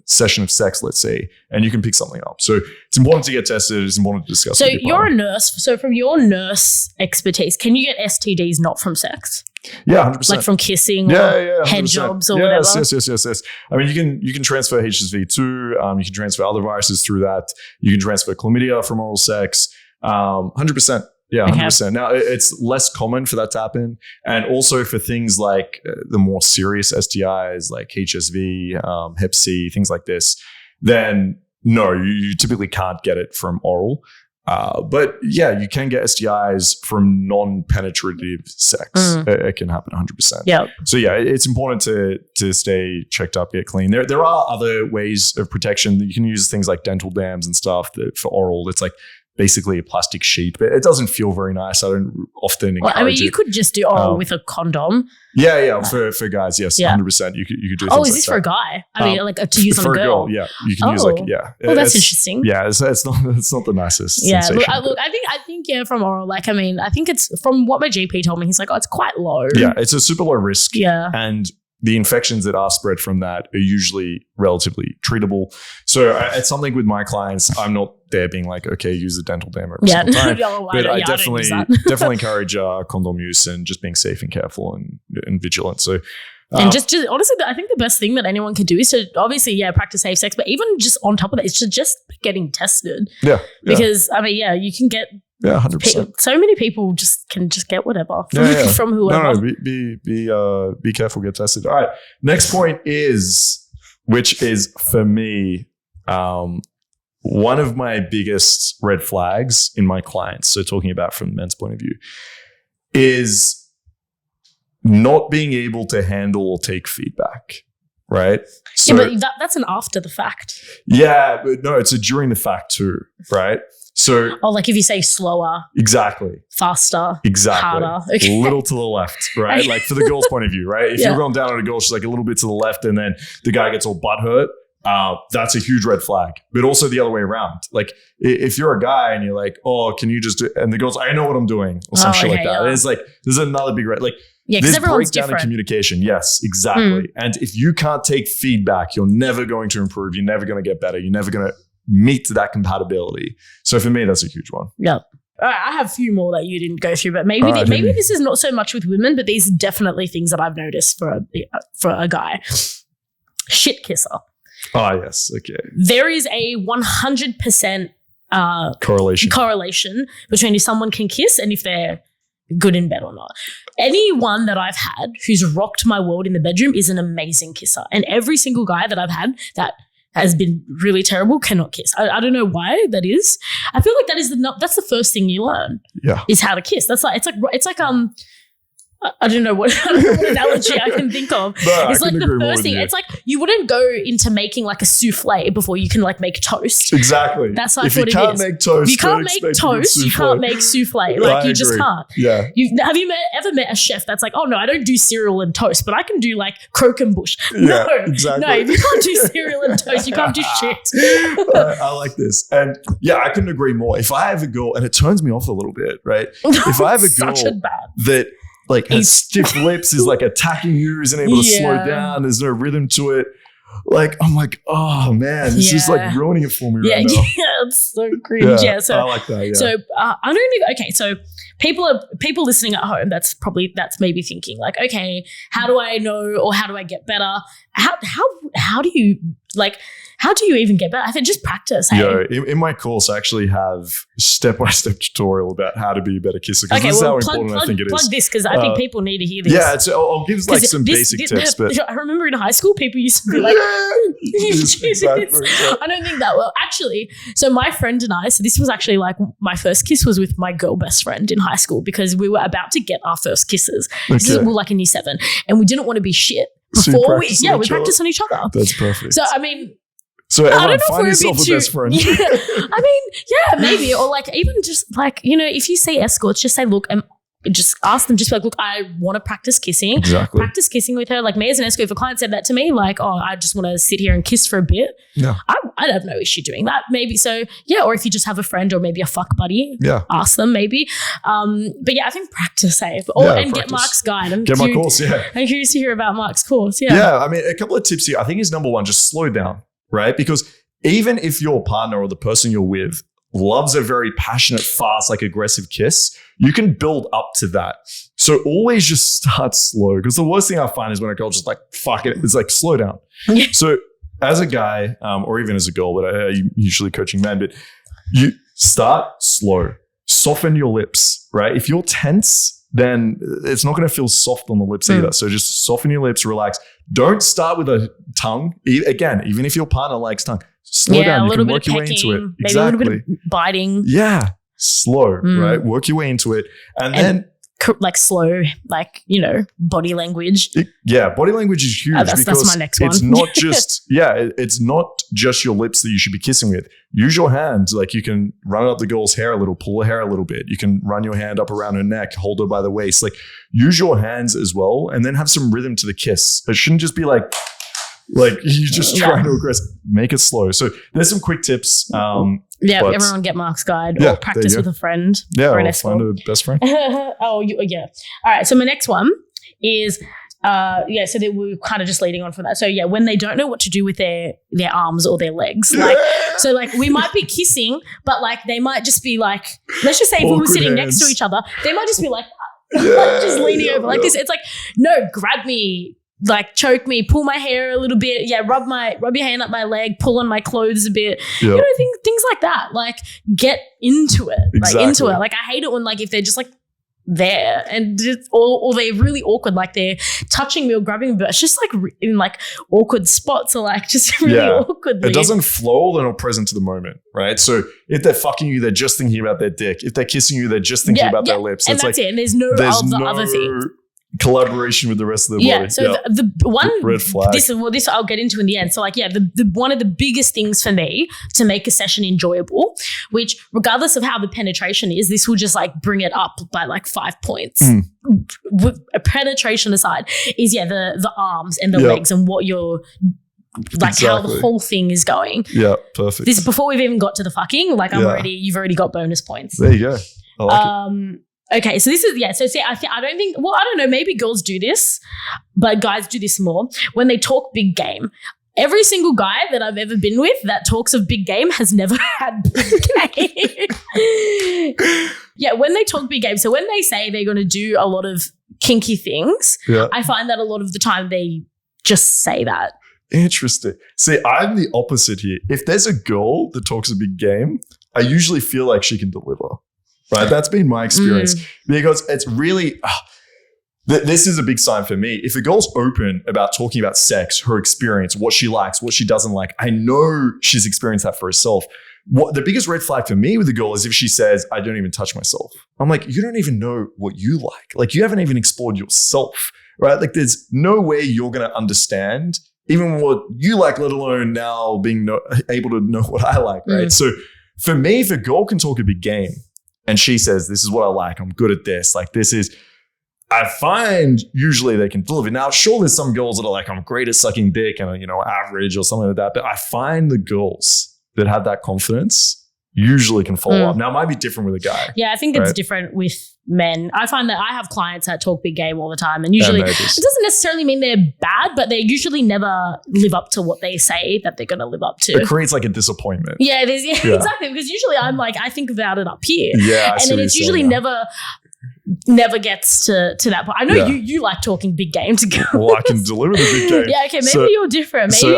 session of sex, let's say, and you can pick something up. So it's important to get tested. It's important to discuss. So you're a nurse. So from your nurse expertise, can you get STDs not from sex? Yeah, 100%. Like from kissing or head jobs or whatever? Yes. I mean, you can transfer HSV too. You can transfer other viruses through that. You can transfer chlamydia from oral sex. 100%. Yeah, 100%. Okay. Now, it's less common for that to happen. And also for things like the more serious STIs like HSV, Hep C, things like this, then no, you typically can't get it from oral. But yeah, you can get STIs from non-penetrative sex. It can happen 100%. Yeah. So yeah, it's important to stay checked up, get clean. There are other ways of protection. You can use things like dental dams and stuff for oral. It's like basically a plastic sheet, but it doesn't feel very nice. I don't often encourage it. I mean, you could just do oral with a condom. Yeah. For guys, yes, 100%. You could do. Oh, is this for a guy? I mean, like to use on a girl. Yeah, you can use Oh, that's interesting. Yeah, it's not the nicest. Yeah, sensation, look, I think from oral. Like, I mean, I think it's from what my GP told me. He's like, it's quite low. Yeah, it's a super low risk. Yeah, and the infections that are spread from that are usually relatively treatable. So it's something with my clients, I'm not there being like, okay, use a dental dam every single time. But I definitely encourage condom use and just being safe and careful and vigilant. So and just honestly, I think the best thing that anyone can do is to obviously, practice safe sex, but even just on top of that, it's to just getting tested. Yeah. Because I mean, you can get 100%. So many people can get whatever from whoever. No, be careful, get tested. All right. Next point which is for me, one of my biggest red flags in my clients. So talking about from the men's point of view is not being able to handle or take feedback. Right. So, but that's an after the fact. Yeah, but no, it's a during the fact too. Right. So, like if you say slower, exactly, faster, exactly, harder, okay. A little to the left, right? Like for the girl's point of view, right? If you're going down on a girl, she's like a little bit to the left, and then the guy gets all butthurt. That's a huge red flag. But also the other way around. Like if you're a guy and you're like, oh, can you just do? And the girl's, I know what I'm doing, or some shit like that. Yeah. And it's like there's another big red. Like because everyone's breakdown different. In communication. Yes, exactly. And if you can't take feedback, you're never going to improve. You're never going to get better. You're never going to meet that compatibility. So for me, that's a huge one. Yeah. All right, I have a few more that you didn't go through, but maybe this is not so much with women, but these are definitely things that I've noticed for a guy. Shit kisser. Oh, yes. Okay. There is a 100% correlation between if someone can kiss and if they're good in bed or not. Anyone that I've had who's rocked my world in the bedroom is an amazing kisser. And every single guy that I've had that has been really terrible cannot kiss. I don't know why that is. I feel like that's the first thing you learn. Yeah. Is how to kiss. It's like I don't know what analogy I can think of. No, it's like the first thing. It's like you wouldn't go into making like a souffle before you can like make toast. Exactly. That's like if what it is. If you can't make toast, you can't make toast. You can't make souffle. Like you just can't. Yeah. Have you ever met a chef that's like, oh no, I don't do cereal and toast, but I can do like croquembouche. Yeah, no, exactly. No, if you can't do cereal and toast, you can't do shit. I like this, and I couldn't agree more. If I have a girl, and it turns me off a little bit, right? If I have a girl that like has stiff lips, is like attacking you, isn't able to slow down, there's no rhythm to it. Like, I'm like, oh man, this is like ruining it for me right now. Yeah, it's so cringe. Yeah, so I like that. Yeah. So I don't even. Okay, so people listening at home. That's maybe thinking like, okay, how do I know or how do I get better? How do you like? How do you even get better? I think just practice. Hey? Yeah, in my course, I actually have step-by-step tutorial about how to be a better kisser. Because this is how important I think it is. Plug this because I think people need to hear this. Yeah, I'll give like some basic tips. But I remember in high school, people used to be like, exactly. I don't think that well. Actually, so my friend and I, so this was actually like my first kiss was with my girl best friend in high school because we were about to get our first kisses. Okay. We were like in year 7 and we didn't want to be shit before we practiced on each other. That's perfect. So, I mean, so everyone find yourself a best friend. Yeah, I mean, yeah, maybe. Or like even just like, if you see escorts, just say, look, just ask them, just like, look, I want to practice kissing. Exactly. Practice kissing with her. Like me as an escort, if a client said that to me, like, oh, I just want to sit here and kiss for a bit. Yeah. I'd have no issue doing that. Maybe so, yeah. Or if you just have a friend or maybe a fuck buddy, ask them maybe. But yeah, I think practice, get Mark's guide. Get my course, I'm curious to hear about Mark's course, Yeah, I mean, a couple of tips here. I think is number one, just slow down, right? Because even if your partner or the person you're with loves a very passionate, fast, like aggressive kiss, you can build up to that. So always just start slow, because the worst thing I find is when a girl just like, fuck it, it's like, slow down. So as a guy, or even as a girl, but I'm usually coaching men, but you start slow, soften your lips, right? If you're tense, then it's not going to feel soft on the lips either. So just soften your lips, relax. Don't start with a tongue. Again, even if your partner likes tongue, slow down. You can work your way into it. Maybe a little bit of biting. Yeah. Slow, right? Work your way into it. And then like slow, like, body language. Body language is huge. That's my next one. It's not just, it's not just your lips that you should be kissing with. Use your hands. Like you can run up the girl's hair a little, pull her hair a little bit. You can run your hand up around her neck, hold her by the waist. Like use your hands as well, and then have some rhythm to the kiss. It shouldn't just be like you're just trying to aggress. Make it slow. So there's some quick tips. Everyone get Mark's guide or practice with a friend. Yeah, or find a best friend. All right. So my next one is, so that we're kind of just leading on from that. So when they don't know what to do with their arms or their legs, like, we might be kissing, but like they might just be like, let's just say if we were sitting next to each other, they might just be like, just leaning over like this. It's like, no, grab me. Like choke me, pull my hair a little bit. Yeah, rub your hand up my leg, pull on my clothes a bit. Yep. Things like that. Like get into it. Exactly. Like into it. Like I hate it when like if they're just like there and or they're really awkward, like they're touching me or grabbing me, but it's just like in like awkward spots or like just really awkwardly. It doesn't flow. They're not present to the moment, right? So if they're fucking you, they're just thinking about their dick. If they're kissing you, they're just thinking about their lips. And that's it. And there's no other thing. Collaboration with the rest of the body. So the one red flag. This I'll get into in the end. So like the one of the biggest things for me to make a session enjoyable, which regardless of how the penetration is, this will just like bring it up by like 5 points. With penetration aside, is the arms and the legs and what you're like how the whole thing is going. Yeah, perfect. This before we've even got to the fucking. Like you've already got bonus points. There you go. I like it. Okay, so this is So see, I don't know. Maybe girls do this, but guys do this more when they talk big game. Every single guy that I've ever been with that talks of big game has never had big game. When they talk big game. So when they say they're going to do a lot of kinky things, I find that a lot of the time they just say that. Interesting. See, I'm the opposite here. If there's a girl that talks a big game, I usually feel like she can deliver. Right, that's been my experience because it's really, this is a big sign for me. If a girl's open about talking about sex, her experience, what she likes, what she doesn't like, I know she's experienced that for herself. What the biggest red flag for me with a girl is if she says, I don't even touch myself. I'm like, you don't even know what you like. Like you haven't even explored yourself, right? Like there's no way you're going to understand even what you like, let alone now being able to know what I like, right? So for me, if a girl can talk a big game, and she says, this is what I like. I'm good at this. Like I find usually they can deliver. Now, sure, there's some girls that are like, I'm great at sucking dick and, average or something like that. But I find the girls that have that confidence usually can follow up. Now, it might be different with a guy. Yeah, I think it's different with men. I find that I have clients that talk big game all the time. And usually it doesn't necessarily mean they're bad, but they usually never live up to what they say that they're going to live up to. It creates like a disappointment. Yeah, exactly. Because usually I'm like, I think about it up here. Yeah, and then it's usually never gets to that point. I know you like talking big game to girls. Well, I can deliver the big game. Yeah, okay, maybe you're different. Maybe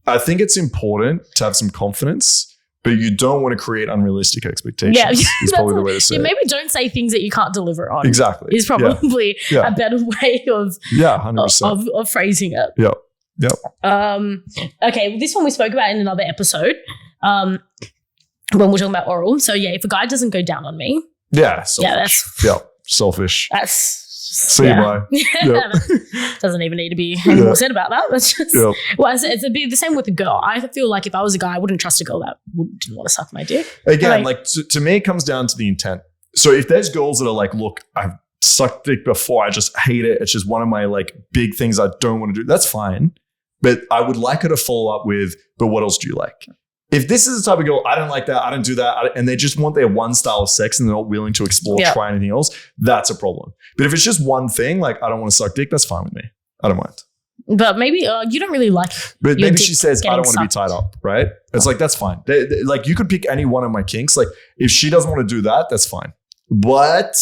I think it's important to have some confidence, but you don't want to create unrealistic expectations. Yeah, is probably the way to say it. Maybe don't say things that you can't deliver on. Exactly. Is probably a better way of 100%. of phrasing it. Yep. Okay, well, this one we spoke about in another episode when we're talking about oral. So if a guy doesn't go down on me. Yeah, selfish. Selfish. That's see you bye. Doesn't even need to be any more said about that. That's just it's the same with a girl. I feel like if I was a guy, I wouldn't trust a girl that didn't want to suck my dick. Again, to me, it comes down to the intent. So if there's girls that are like, look, I've sucked dick before, I just hate it. It's just one of my like big things I don't want to do. That's fine. But I would like her to follow up with, but what else do you like? If this is the type of girl, I don't like that, I don't do that, and they just want their one style of sex and they're not willing to explore, try anything else, that's a problem. But if it's just one thing, like I don't want to suck dick, that's fine with me. I don't mind. But maybe you don't really like. But maybe she says, I don't want to be tied up, right? It's like, that's fine. Like you could pick any one of my kinks. Like if she doesn't want to do that, that's fine. But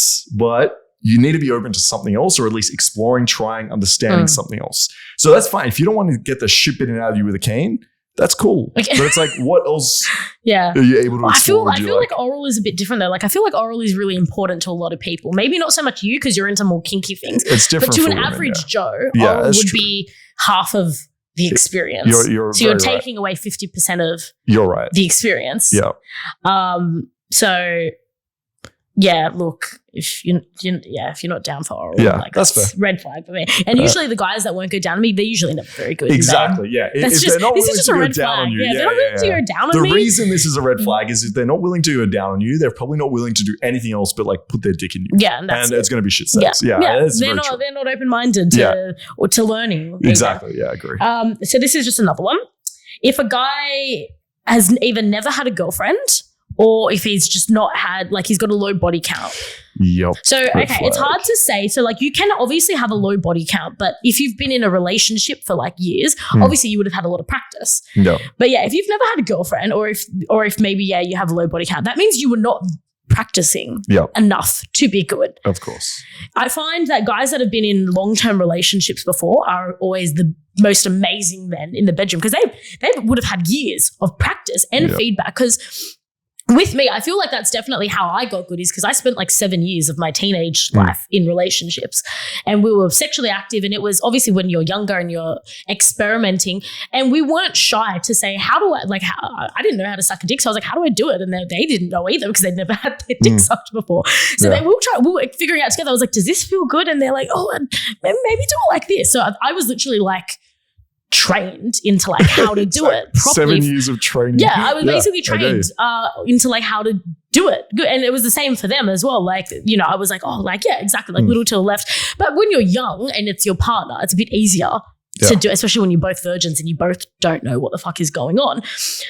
you need to be open to something else, or at least exploring, trying, understanding something else. So that's fine. If you don't want to get the shit bitten out of you with a cane, that's cool. Okay. But it's like, what else are you able to explore? I feel like oral is a bit different though. Like I feel like oral is really important to a lot of people. Maybe not so much you because you're into more kinky things. It's different. But to an average Joe, oral would be half of the experience. So you're taking away 50% of the experience. Yeah. So yeah, look, if you're not down for oral, like that's fair. Red flag for me. And usually the guys that won't go down on me, they're usually not very good. Exactly. Yeah. This is just a red flag. Yeah, they're not willing to go down on me. The reason this is a red flag is if they're not willing to go down on you, they're probably not willing to do anything else but like put their dick in you. Yeah, and it's going to be shit sex. Yeah. They're not open minded to learning. Exactly. Yeah, I agree. So this is just another one. If a guy has either never had a girlfriend, or if he's just not had, like he's got a low body count. Yep. So, okay, it's hard to say. So like you can obviously have a low body count, but if you've been in a relationship for like years, obviously you would have had a lot of practice. No. But yeah, if you've never had a girlfriend or if maybe, you have a low body count, that means you were not practicing enough to be good. Of course. I find that guys that have been in long-term relationships before are always the most amazing men in the bedroom because they would have had years of practice and feedback because with me, I feel like that's definitely how I got good is because I spent like 7 years of my teenage life in relationships and we were sexually active and it was obviously when you're younger and you're experimenting and we weren't shy to say, I didn't know how to suck a dick. So I was like, how do I do it? And they didn't know either because they'd never had their dick sucked before. So we were figuring out together. I was like, does this feel good? And they're like, oh, maybe do it like this. So I was literally like, trained into like how to do it properly. 7 years of training. Yeah, I was basically trained into like how to do it. And it was the same for them as well. Like, I was like, oh, like, yeah, exactly. Like little to the left. But when you're young and it's your partner, it's a bit easier to do, especially when you're both virgins and you both don't know what the fuck is going on.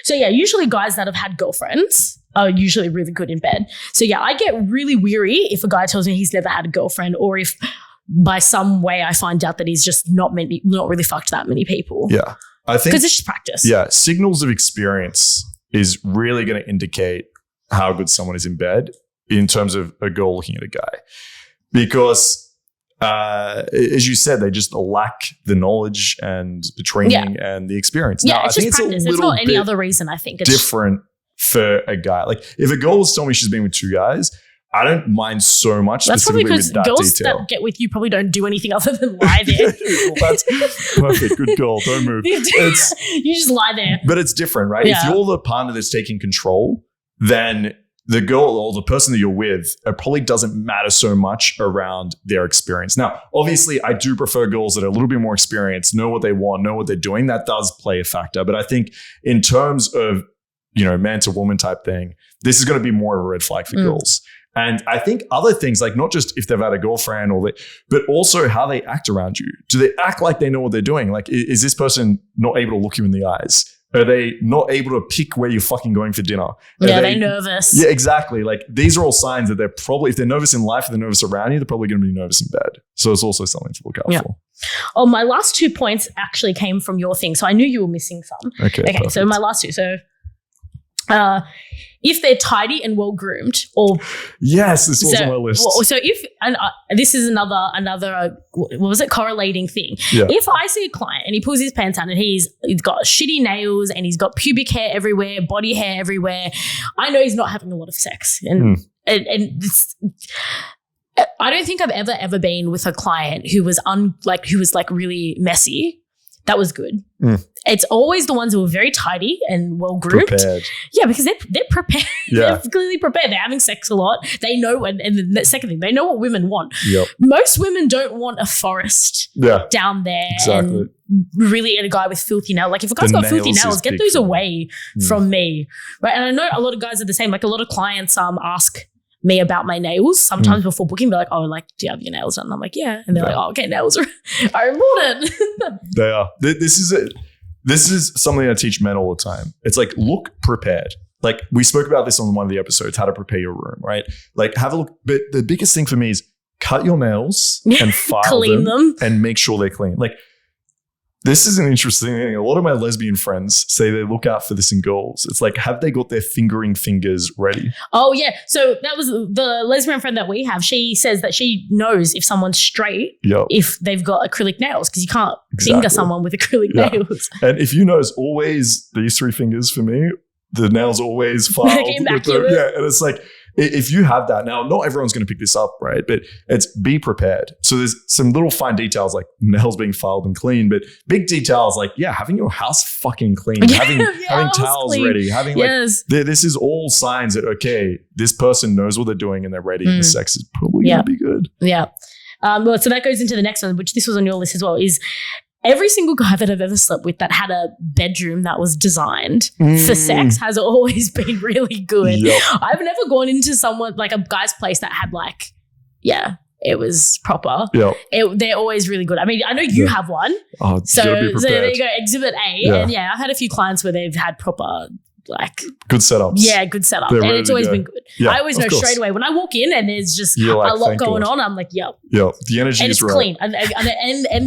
So yeah, usually guys that have had girlfriends are usually really good in bed. So yeah, I get really weary if a guy tells me he's never had a girlfriend or if by some way I find out that he's just not really fucked that many people. Yeah. I think because it's just practice. Yeah. Signals of experience is really going to indicate how good someone is in bed in terms of a girl looking at a guy. Because as you said, they just lack the knowledge and the training and the experience. Yeah, now, it's just practice. It's not any other reason, I think. It's different for a guy. Like if a girl was telling me she's been with 2 guys, I don't mind so much. That's probably because girls detail. That get with you probably don't do anything other than lie there. Well, that's perfect. Good girl. Don't move. You just lie there. But it's different, right? Yeah. If you're the partner that's taking control, then the girl or the person that you're with, it probably doesn't matter so much around their experience. Now, obviously, I do prefer girls that are a little bit more experienced, know what they want, know what they're doing. That does play a factor. But I think in terms of, man to woman type thing, this is going to be more of a red flag for girls. And I think other things, like not just if they've had a girlfriend but also how they act around you. Do they act like they know what they're doing? Like, is this person not able to look you in the eyes? Are they not able to pick where you're fucking going for dinner? They're nervous. Yeah, exactly. Like these are all signs that they're probably, if they're nervous in life, if they're nervous around you, they're probably going to be nervous in bed. So it's also something to look out for. Oh, my last 2 points actually came from your thing. So I knew you were missing some. Okay. So my last 2. So if they're tidy and well groomed, or yes, this was on my list. So if this is another what was it, correlating thing? Yeah. If I see a client and he pulls his pants down and he's got shitty nails and he's got pubic hair everywhere, body hair everywhere, I know he's not having a lot of sex, and it's, I don't think I've ever been with a client who was really messy. That was good. It's always the ones who are very tidy and well groomed. Prepared. Yeah, because they're prepared. Yeah. They're clearly prepared. They're having sex a lot. They know, and the second thing, they know what women want. Yep. Most women don't want a forest down there and really a guy with filthy nails. Like if a guy's got filthy nails, get those away from me. Right. And I know a lot of guys are the same. Like a lot of clients ask me about my nails. Sometimes before booking, they're like, oh, like, do you have your nails done? And I'm like, yeah. And they're like, oh, okay, nails are important. They are. This is something I teach men all the time. It's like, look prepared. Like we spoke about this on one of the episodes, how to prepare your room, right? Like have a look. But the biggest thing for me is cut your nails and file them and make sure they're clean. Like this is an interesting thing. A lot of my lesbian friends say they look out for this in girls. It's like, have they got their fingering fingers ready? Oh, yeah. So that was the lesbian friend that we have. She says that she knows if someone's straight if they've got acrylic nails because you can't finger someone with acrylic nails. And if you notice, always these 3 fingers for me, the nails always filed. And it's like, if you have that now, not everyone's going to pick this up, right? But it's be prepared. So there's some little fine details like nails being filed and clean, but big details like, having your house fucking clean, having towels clean. Ready, having this is all signs that, okay, this person knows what they're doing and they're ready and the sex is probably going to be good. Yeah. Well, so that goes into the next one, which this was on your list as well, is every single guy that I've ever slept with that had a bedroom that was designed for sex has always been really good. Yep. I've never gone into someone like a guy's place that had like, it was proper. Yep. They're always really good. I mean, I know you have one. Oh, so there you go, Exhibit A. And I've had a few clients where they've had proper like good setups. Yeah, good setup. And it's always been good. Yeah, I always know straight away when I walk in and there's just a lot going on. I'm like, yep. The energy is right. Clean. And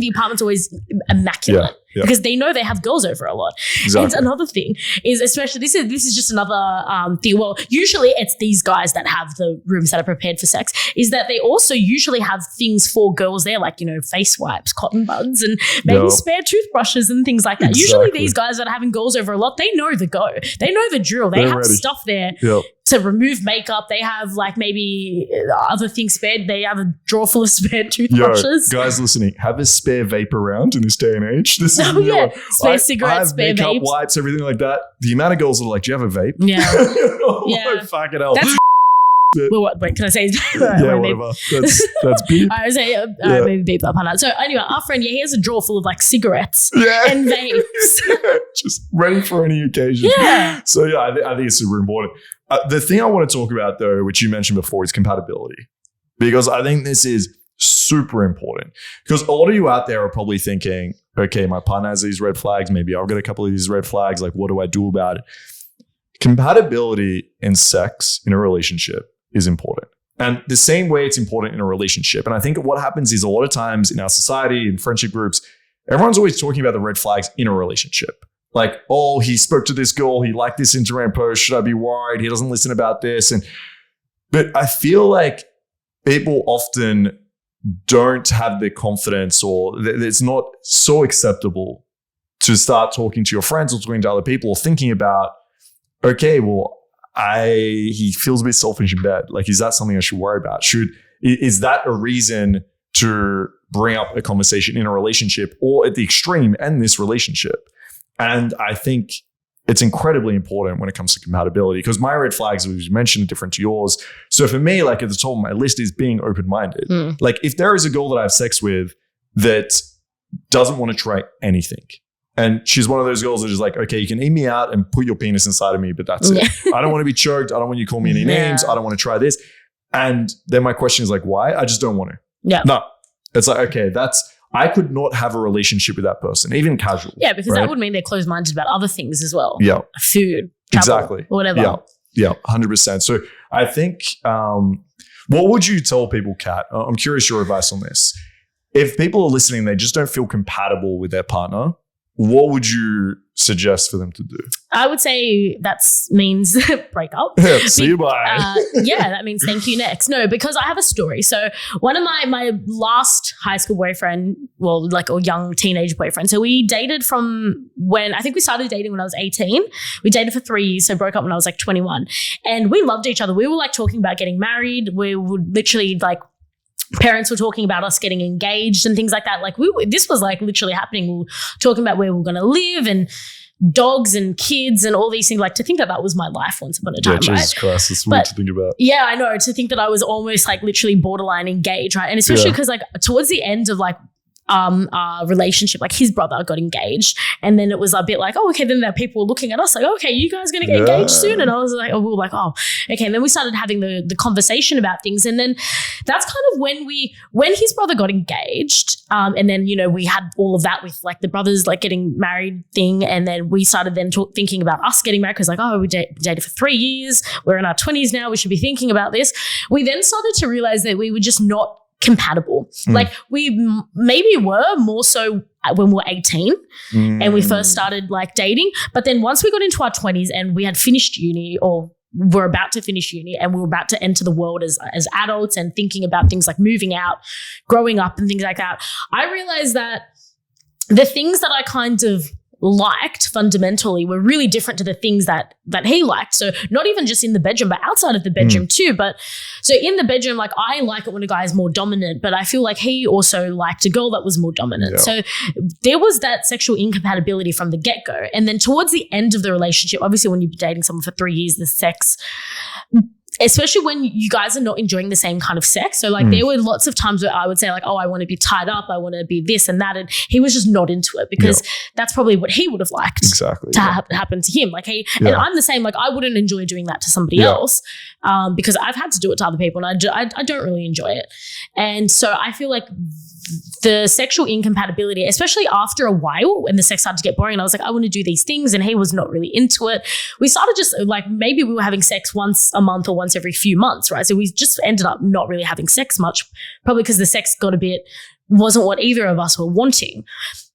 the apartment's always immaculate. Yeah. Because they know they have girls over a lot. Exactly. And another thing is, especially this is just another thing. Well, usually it's these guys that have the rooms that are prepared for sex. Is that they also usually have things for girls there, like face wipes, cotton buds, and maybe spare toothbrushes and things like that. Exactly. Usually these guys that are having girls over a lot, they know the go. They know the drill. They have stuff there. Yep. To remove makeup, they have like maybe other things spared. They have a drawer full of spare toothbrushes. Guys listening, have a spare vape around in this day and age. This is spare cigarettes, spare makeup, vapes, wipes, everything like that. The amount of girls that are like, "Do you have a vape?" Yeah, like, fucking hell. That's well, wait, can I say? Whatever. That's beep. I was saying, maybe beep that part out. So anyway, our friend, he has a drawer full of like cigarettes and vapes, just ready for any occasion. Yeah. So I think it's super important. The thing I want to talk about though, which you mentioned before, is compatibility, because I think this is super important. Because a lot of you out there are probably thinking, okay, my partner has these red flags. Maybe I've got a couple of these red flags. Like, what do I do about it? Compatibility in sex in a relationship is important. And the same way it's important in a relationship. And I think what happens is a lot of times in our society, in friendship groups, everyone's always talking about the red flags in a relationship. Like, oh, he spoke to this girl. He liked this Instagram post. Should I be worried? He doesn't listen about this. But I feel like people often don't have the confidence, or it's not so acceptable to start talking to your friends or talking to other people or thinking about, okay, well, he feels a bit selfish in bed. Like, is that something I should worry about? Is that a reason to bring up a conversation in a relationship, or at the extreme, end this relationship? And I think it's incredibly important when it comes to compatibility, because my red flags, as you mentioned, are different to yours. So for me, like at the top of my list is being open-minded. Like if there is a girl that I have sex with that doesn't want to try anything, and she's one of those girls that is like, okay, you can eat me out and put your penis inside of me, but that's it. I don't want to be choked. I don't want you to call me any names. I don't want to try this. And then my question is like, why? I just don't want to. Yeah. No. It's like, okay, I could not have a relationship with that person, even casual. Yeah, because that would mean they're closed-minded about other things as well. Yeah. Food, travel, whatever. Yeah, 100%. So I think, what would you tell people, Kat? I'm curious your advice on this. If people are listening, they just don't feel compatible with their partner, what would you suggest for them to do? I would say that means break up. Yeah, see you bye. That means thank you next. No, because I have a story. So one of my last high school boyfriend, or young teenage boyfriend. So we dated from when, I think we started dating when I was 18. We dated for 3 years, so broke up when I was like 21. And we loved each other. We were like talking about getting married. We would literally parents were talking about us getting engaged and things like that. Like this was like literally happening. We were talking about where we were going to live and dogs and kids and all these things. Like to think that was my life once upon a time, right? Jesus Christ, it's weird to think about. Yeah, I know. To think that I was almost like literally borderline engaged, right? And especially because like towards the end of like relationship, like his brother got engaged, and then it was a bit like, oh, okay, then there people were looking at us like, okay, you guys gonna get engaged soon, and I was like, oh, we were like, oh, okay, and then we started having the conversation about things, and then that's kind of when his brother got engaged, and then, you know, we had all of that with like the brothers like getting married thing, and then we started then thinking about us getting married, because like, oh, we dated for 3 years, we're in our 20s now, we should be thinking about this. We then started to realize that we were just not compatible. Like we maybe were more so when we were 18 and we first started like dating, but then once we got into our 20s and we had finished uni, or were about to finish uni, and we were about to enter the world as adults and thinking about things like moving out, growing up and things like that, I realized that the things that I kind of liked fundamentally were really different to the things that he liked. So not even just in the bedroom, but outside of the bedroom too. But so in the bedroom, like I like it when a guy is more dominant, but I feel like he also liked a girl that was more dominant. Yeah. So there was that sexual incompatibility from the get-go. And then towards the end of the relationship, obviously when you've been dating someone for 3 years, the sex, especially when you guys are not enjoying the same kind of sex. So like there were lots of times where I would say like, oh, I want to be tied up, I want to be this and that. And he was just not into it, because that's probably what he would have liked to happen to him. Like and I'm the same, like I wouldn't enjoy doing that to somebody else, because I've had to do it to other people, and I don't really enjoy it. And so I feel like the sexual incompatibility, especially after a while when the sex started to get boring, and I was like, I want to do these things, and he was not really into it. We started just like, maybe we were having sex once a month or once every few months, right? So we just ended up not really having sex much, probably because the sex wasn't what either of us were wanting.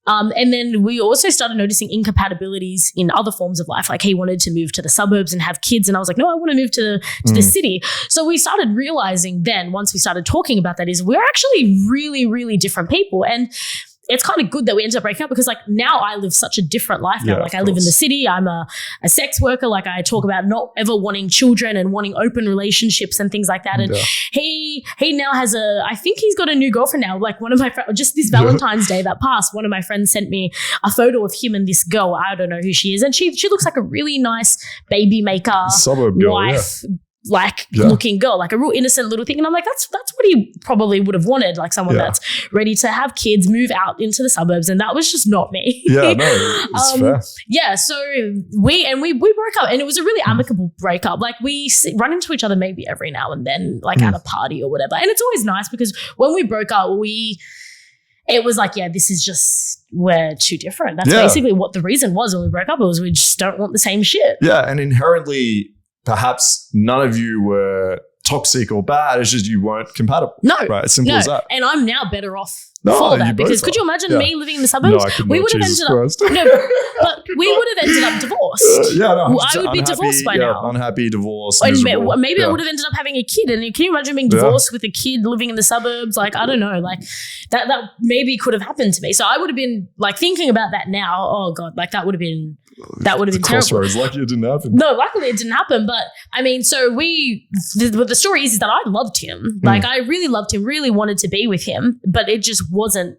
And then we also started noticing incompatibilities in other forms of life. Like he wanted to move to the suburbs and have kids, and I was like, no, I want to move to the city. So we started realizing then, once we started talking about that, is we're actually really, really different people. And it's kind of good that we ended up breaking up, because like now I live such a different life now. Like I live in the city. I'm a sex worker. Like I talk about not ever wanting children and wanting open relationships and things like that. And he now has I think he's got a new girlfriend now. Like one of my friends, just this Valentine's Day that passed, one of my friends sent me a photo of him and this girl. I don't know who she is. And she looks like a really nice baby maker suburb girl, wife. Looking girl, like a real innocent little thing. And I'm like, that's what he probably would have wanted, like someone that's ready to have kids, move out into the suburbs. And that was just not me. Yeah, no, it's fair. Yeah, so we broke up, and it was a really amicable breakup. Like we run into each other maybe every now and then, like at a party or whatever. And it's always nice, because when we broke up, it was like, this is just, we're too different. That's basically what the reason was when we broke up. It was we just don't want the same shit. Yeah, and inherently, perhaps none of you were toxic or bad. It's just you weren't compatible. No. Right? As simple as that. And I'm now better off for that, because could you imagine me living in the suburbs? No, I could not. We would have ended up but we would have ended up divorced. I would be divorced by now. Unhappy, divorced, and maybe I would have ended up having a kid. And can you imagine being divorced with a kid living in the suburbs? Like, I don't know, like that maybe could have happened to me. So I would have been like thinking about that now. Oh God, like that would have been terrible. Crossroads. Lucky it didn't happen. No, luckily it didn't happen. But I mean, so the story is that I loved him. Like I really loved him, really wanted to be with him, but it just wasn't.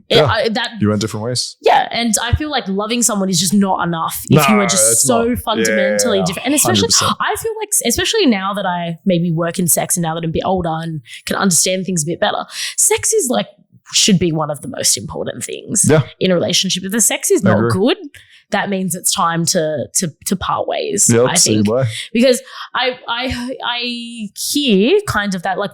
You went different ways. Yeah, and I feel like loving someone is just not enough if you are just so fundamentally different. And especially, 100%. I feel like, especially now that I maybe work in sex and now that I'm a bit older and can understand things a bit better, sex is like should be one of the most important things in a relationship. If the sex is not good, that means it's time to part ways. Yep, I think because I hear kind of that like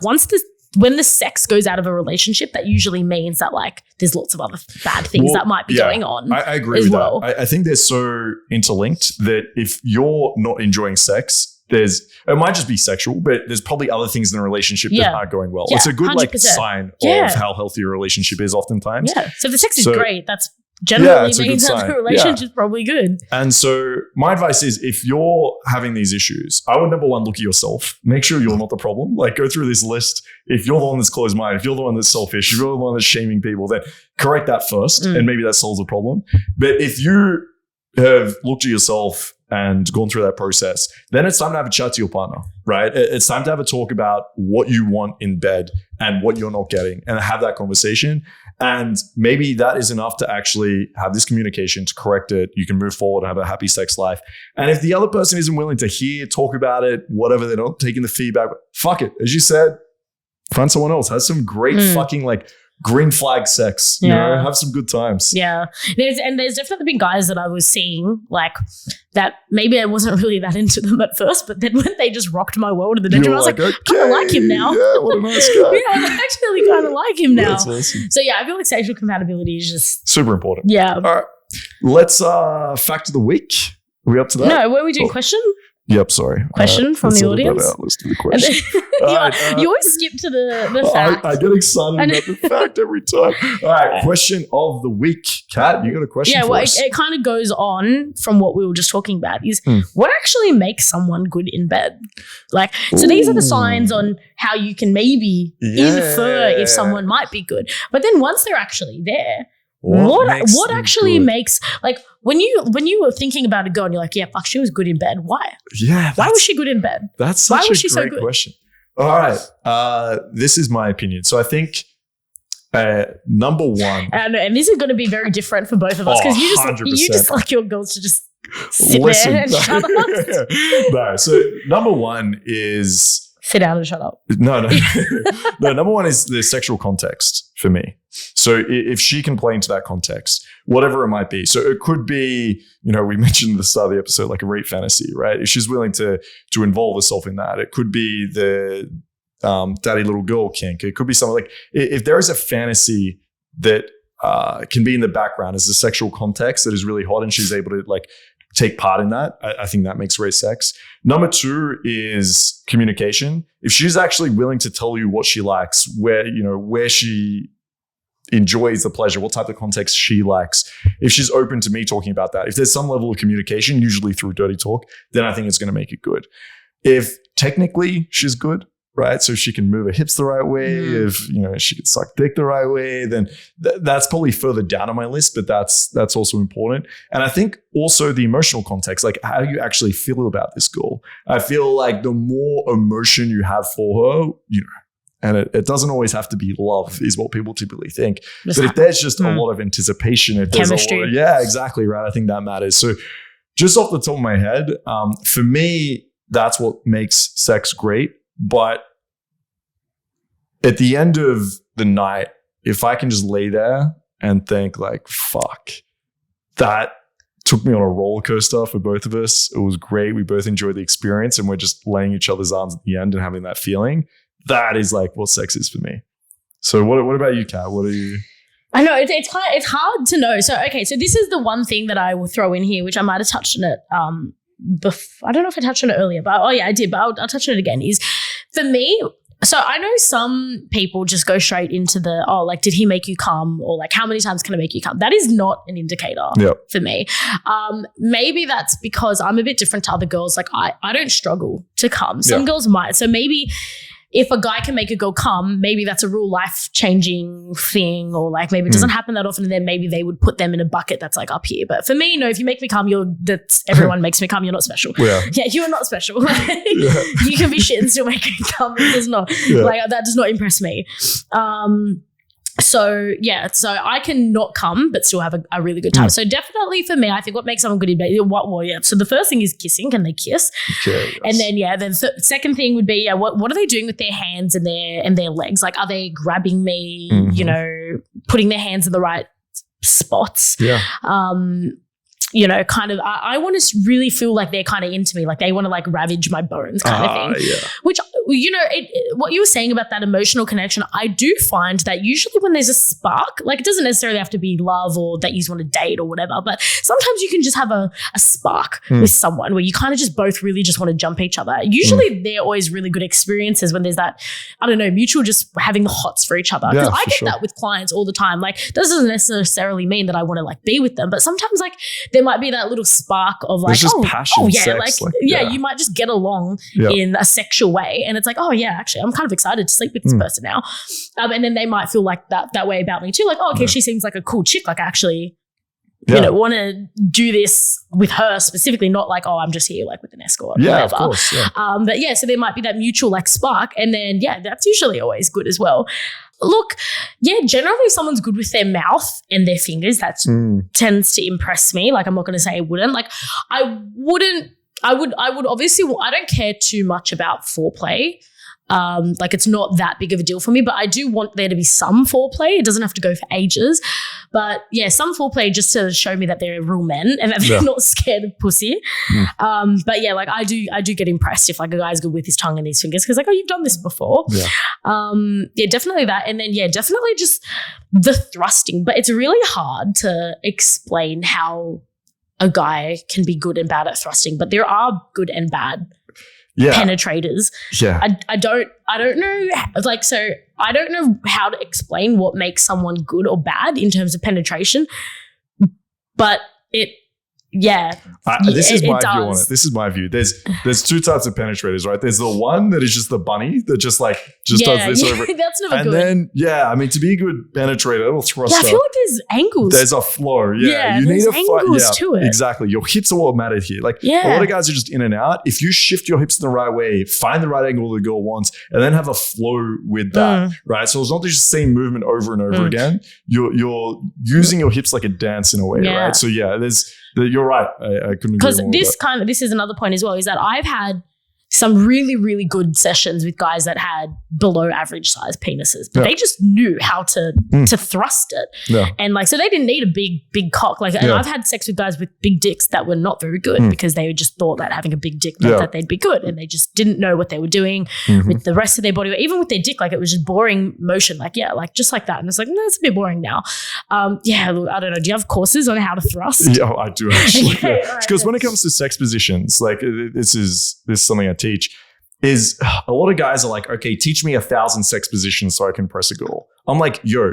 when the sex goes out of a relationship, that usually means that like there's lots of other bad things that might be going on. I agree with that. I think they're so interlinked that if you're not enjoying sex, it might just be sexual, but there's probably other things in a relationship that aren't going well. It's a good 100%. Like sign of how healthy a relationship is oftentimes. Yeah. So if the sex is great, that's generally means that the relationship is probably good. And so my advice is, if you're having these issues, I would number one, look at yourself. Make sure you're not the problem. Like go through this list. If you're the one that's closed-minded, if you're the one that's selfish, if you're the one that's shaming people, then correct that first and maybe that solves the problem. But if you have looked at yourself and gone through that process, then it's time to have a chat to your partner, right? It's time to have a talk about what you want in bed and what you're not getting and have that conversation. And maybe that is enough to actually have this communication to correct it. You can move forward and have a happy sex life. And if the other person isn't willing to hear, talk about it, whatever, they're not taking the feedback, fuck it. As you said, find someone else. Has some great fucking like green flag sex, you know, have some good times. Yeah. There's definitely been guys that I was seeing like that maybe I wasn't really that into them at first, but then when they just rocked my world in the bedroom, I was like, I kind of like him now. Yeah, what a nice guy. I actually kind of like him now. That's awesome. So yeah, I feel like sexual compatibility is just super important. Yeah. All right. Let's fact of the week. Are we up to that? No, were we doing question? Yep, sorry. Question from the audience? Let's do the question. You always skip to the fact. I get excited about the fact every time. All right, question of the week. Kat, you got a question for us? It kind of goes on from what we were just talking about is what actually makes someone good in bed? Like, so these are the signs on how you can maybe infer if someone might be good. But then once they're actually there, what actually makes, like, when you were thinking about a girl and you're like, yeah, fuck, she was good in bed. Why? Yeah. Why was she good in bed? That's such a great question. All right. This is my opinion. So I think number one. And this is going to be very different for both of us because you just like your girls to just sit there and shut up. No. So number one is... Sit down and shut up. No. No, number one is the sexual context for me. So if she can play into that context, whatever it might be. So it could be, you know, we mentioned at the start of the episode, like a rape fantasy, right? If she's willing to involve herself in that, it could be the daddy little girl kink. It could be something like, if there is a fantasy that can be in the background as a sexual context that is really hot and she's able to like take part in that, I think that makes great sex. Number two is communication. If she's actually willing to tell you what she likes, where she enjoys the pleasure, what type of context she likes, if she's open to me talking about that, if there's some level of communication, usually through dirty talk, then I think it's going to make it good. If technically she's good, right? So she can move her hips the right way. If, you know, she can suck dick the right way, then that's probably further down on my list, but that's also important. And I think also the emotional context, like how do you actually feel about this girl? I feel like the more emotion you have for her, you know, and it doesn't always have to be love is what people typically think. But if there's just a lot of anticipation, if there's chemistry. yeah, exactly right. I think that matters. So just off the top of my head, for me, that's what makes sex great. But at the end of the night, if I can just lay there and think like, fuck, that took me on a roller coaster for both of us. It was great. We both enjoyed the experience and we're just laying each other's arms at the end and having that feeling. That is like what sex is for me. So what about you, Kat? What are you? I know it's hard to know. So this is the one thing that I will throw in here, which I might have touched on it. I don't know if I touched on it earlier, but I did. But I'll touch on it again. Is for me. So I know some people just go straight into the like, did he make you come, or like how many times can I make you come? That is not an indicator for me. Maybe that's because I'm a bit different to other girls. Like I don't struggle to come. Some girls might. So maybe if a guy can make a girl come, maybe that's a real life-changing thing, or like maybe it doesn't happen that often, and then maybe they would put them in a bucket that's like up here. But for me, no, if you make me come, everyone makes me come, you're not special. Yeah, you are not special. You can be shit and still make me come. It does not. Like that does not impress me. So I can not come but still have a really good time. So definitely for me, I think what makes someone good in bed, so the first thing is kissing. Can they kiss? Okay, yes. And then second thing would be what are they doing with their hands and their legs? Like, are they grabbing me, you know, putting their hands in the right spots? You know, kind of, I want to really feel like they're kind of into me, like they want to like ravage my bones kind of thing. Which, you know, what you were saying about that emotional connection, I do find that usually when there's a spark, like it doesn't necessarily have to be love or that you want to date or whatever, but sometimes you can just have a spark with someone where you kind of just both really just want to jump each other. Usually they're always really good experiences when there's that, I don't know, mutual just having the hots for each other. Because I get that with clients all the time. Like, this doesn't necessarily mean that I want to like be with them, but sometimes like there might be that little spark of like, passion, sex, you might just get along in a sexual way, and it's like, oh yeah, actually I'm kind of excited to sleep with this person now, and then they might feel like that way about me too, like, oh, okay, she seems like a cool chick, like I actually you know, want to do this with her specifically, not like, oh, I'm just here like with an escort or whatever. Of course, but so there might be that mutual like spark, and then that's usually always good as well. Look, generally if someone's good with their mouth and their fingers, that tends to impress me. Like, I'm not going to say I wouldn't. Like, I would obviously, I don't care too much about foreplay. Like it's not that big of a deal for me, but I do want there to be some foreplay. It doesn't have to go for ages, but yeah, some foreplay just to show me that they're real men and that they're not scared of pussy. But yeah, like I do get impressed if like a guy's good with his tongue and his fingers because like, oh, you've done this before. Yeah, definitely that. And then definitely just the thrusting, but it's really hard to explain how a guy can be good and bad at thrusting, but there are good and bad penetrators. I don't know, like, so I don't know how to explain what makes someone good or bad in terms of penetration, but this is my view on it. This is my view. There's two types of penetrators, right? There's the one that is just the bunny that just does this over. That's never good. And then, I mean, to be a good penetrator, little thruster. I feel like there's angles. There's a flow. You need a angles to it. Exactly. Your hips are what matter here. Like a lot of guys are just in and out. If you shift your hips in the right way, find the right angle the girl wants, and then have a flow with that, right? So it's not just the same movement over and over again. You're using your hips like a dance in a way, right? So you're right. I couldn't agree more. Because this is another point as well, is that I've had some really, really good sessions with guys that had below average size penises, but they just knew how to thrust it. And like, so they didn't need a big cock. Like, and I've had sex with guys with big dicks that were not very good because they just thought that having a big dick meant that they'd be good. And they just didn't know what they were doing with the rest of their body, or even with their dick. Like it was just boring motion. Like, like just like that. And it's like, no, it's a bit boring now. Look, I don't know. Do you have courses on how to thrust? Yeah, I do actually. Because when it comes to sex positions, like this is something I teach, is a lot of guys are like, okay, teach me 1,000 sex positions so I can press a girl. I'm like, yo,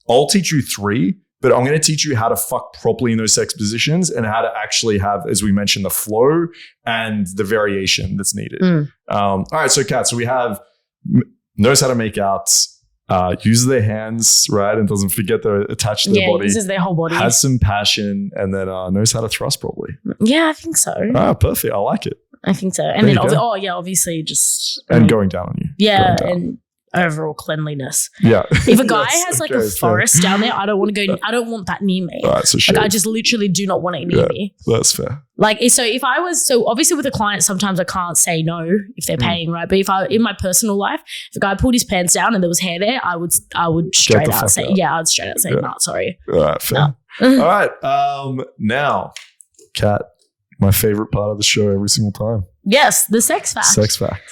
I'll teach you 3, but I'm going to teach you how to fuck properly in those sex positions and how to actually have, as we mentioned, the flow and the variation that's needed. All right, so Kat, so we have knows how to make out, uses their hands, right, and doesn't forget they're attached to their body. Uses their whole body. Has some passion, and then knows how to thrust properly. Yeah, I think so. Perfect. I like it. I think so. And then, obviously just... going down on you. Yeah, and overall cleanliness. Yeah. If a guy has like a forest down there, I don't want to go... I don't want that near me. Right, so like, I just literally do not want it near me. That's fair. Like, so if I was... So obviously with a client, sometimes I can't say no if they're paying, right? But if in my personal life, if a guy pulled his pants down and there was hair there, I would straight out say... Yeah, I'd straight out say, no, sorry. All right, fair. No. All right. Now, Kat, my favorite part of the show every single time. Yes, the sex fact. Sex fact.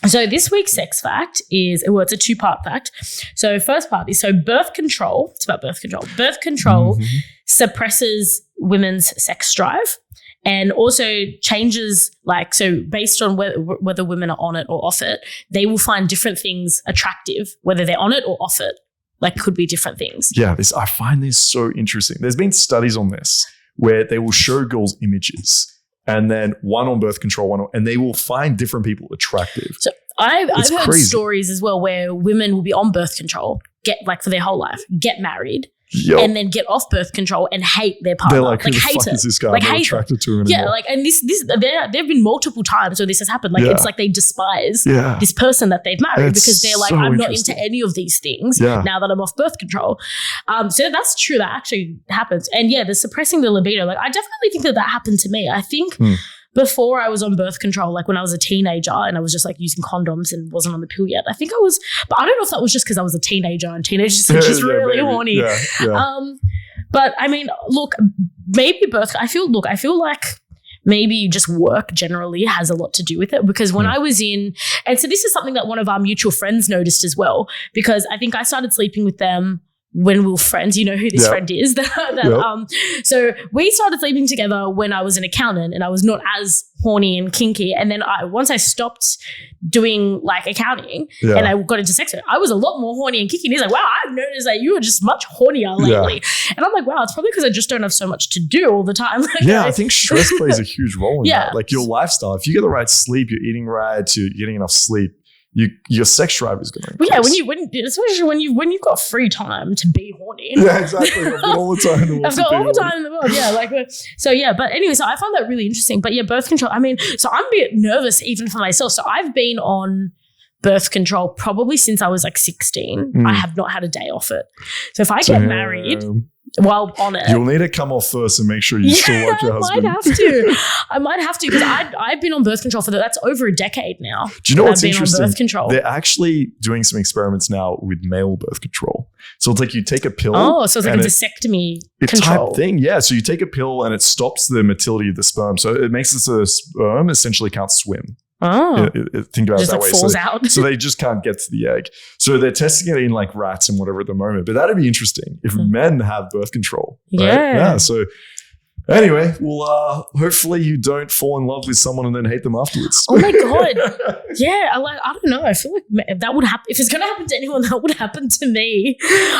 So this week's sex fact is, it's a 2-part fact. So first part is, birth control. It's about birth control. Birth control suppresses women's sex drive and also changes, like, so based on whether women are on it or off it, they will find different things attractive, whether they're on it or off it. Like, could be different things. Yeah, I find this so interesting. There's been studies on this where they will show girls images and then one on birth control, and they will find different people attractive. So I've heard stories as well where women will be on birth control, get like for their whole life, get married, and then get off birth control and hate their partner. They're like, who the fuck is this guy? Like, I'm not attracted to him anymore. Yeah, like, and there have been multiple times where this has happened. Like, it's like they despise this person that they've married because they're like, I'm not into any of these things now that I'm off birth control. So that's true. That actually happens. And the suppressing the libido, like, I definitely think that happened to me. I think before I was on birth control, like when I was a teenager and I was just like using condoms and wasn't on the pill yet, I think I was, but I don't know if that was just because I was a teenager and teenagers are just really horny. But I mean, look, maybe I feel like maybe just work generally has a lot to do with it, because when I was in, and so this is something that one of our mutual friends noticed as well, because I think I started sleeping with them when we were friends. You know who this friend is. So we started sleeping together when I was an accountant and I was not as horny and kinky. And then once I stopped doing like accounting and I got into sex, I was a lot more horny and kinky. And he's like, wow, I've noticed that you are just much hornier lately. And I'm like, wow, it's probably because I just don't have so much to do all the time. I think stress plays a huge role in that. Like your lifestyle, if you get the right sleep, you're eating right, you're getting enough sleep, your sex drive is going to increase. Especially when you've got free time to be horny. Yeah, exactly. I've got all the time in the world. I've got all the time in the world. Yeah, like but anyway, so I found that really interesting. But birth control. I mean, so I'm a bit nervous even for myself. So I've been on birth control probably since I was like 16. I have not had a day off it. So if I get married while on it, you'll need to come off first and make sure you still like your husband. I might have to because I've been on birth control that's over a decade now. Do you know what's interesting? On birth control. They're actually doing some experiments now with male birth control. So it's like you take a pill. Oh, so it's like a vasectomy control type thing. Yeah. So you take a pill and it stops the motility of the sperm. So it makes it so the sperm essentially can't swim. Oh, think about it that way. Falls out. So they just can't get to the egg. So they're testing it in like rats and whatever at the moment. But that'd be interesting if men have birth control. Right? Yeah. So anyway, well, hopefully you don't fall in love with someone and then hate them afterwards. Oh my God. Yeah. I don't know. I feel like that would happen. If it's going to happen to anyone, that would happen to me.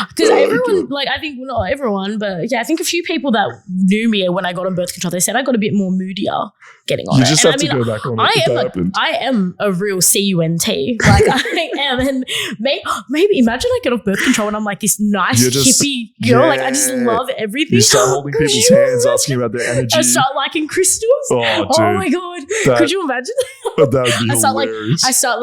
Because everyone, like, I think, well, not everyone, but yeah, I think a few people that knew me when I got on birth control, they said I got a bit more moodier getting on it. You just have to go back on it. I am a real CUNT. Like I am. And maybe imagine I get off birth control and I'm like this nice hippie girl. Like I just love everything. You start holding people's hands, asking about their energy. I start liking crystals. Oh, dude. Oh my God. Could you imagine? That would be hilarious. I start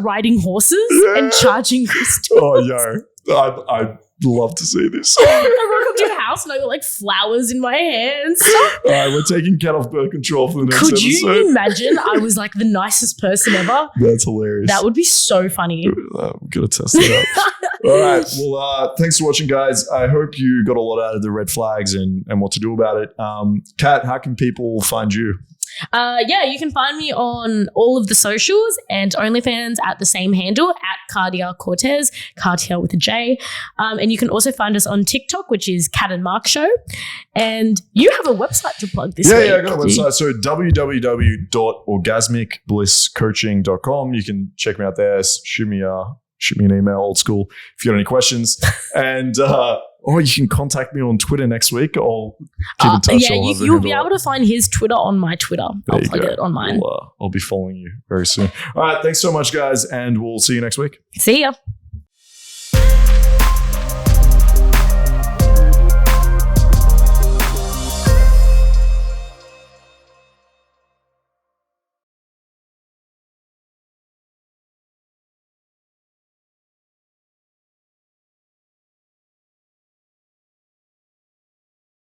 riding horses and charging crystals. Oh, yo. I'd love to see this. I walk up to your house and I got like flowers in my hands. All right, we're taking Kat off birth control for the next episode. Could you imagine I was like the nicest person ever? That's hilarious. That would be so funny. We're going to test it out. All right. Well, thanks for watching, guys. I hope you got a lot out of the red flags and what to do about it. Kat, how can people find you? You can find me on all of the socials and OnlyFans at the same handle at Katija Cortez, Katija with a J. And you can also find us on TikTok, which is Kat and Mark Show. And you have a website to plug this week. Yeah, I got a website. So www.orgasmicblisscoaching.com. You can check me out there. Shoot me an email, old school, if you got any questions. And or you can contact me on Twitter next week. I'll keep in touch. You'll be able to find his Twitter on my Twitter. I'll plug it on mine. I'll be following you very soon. All right. Thanks so much, guys. And we'll see you next week. See ya.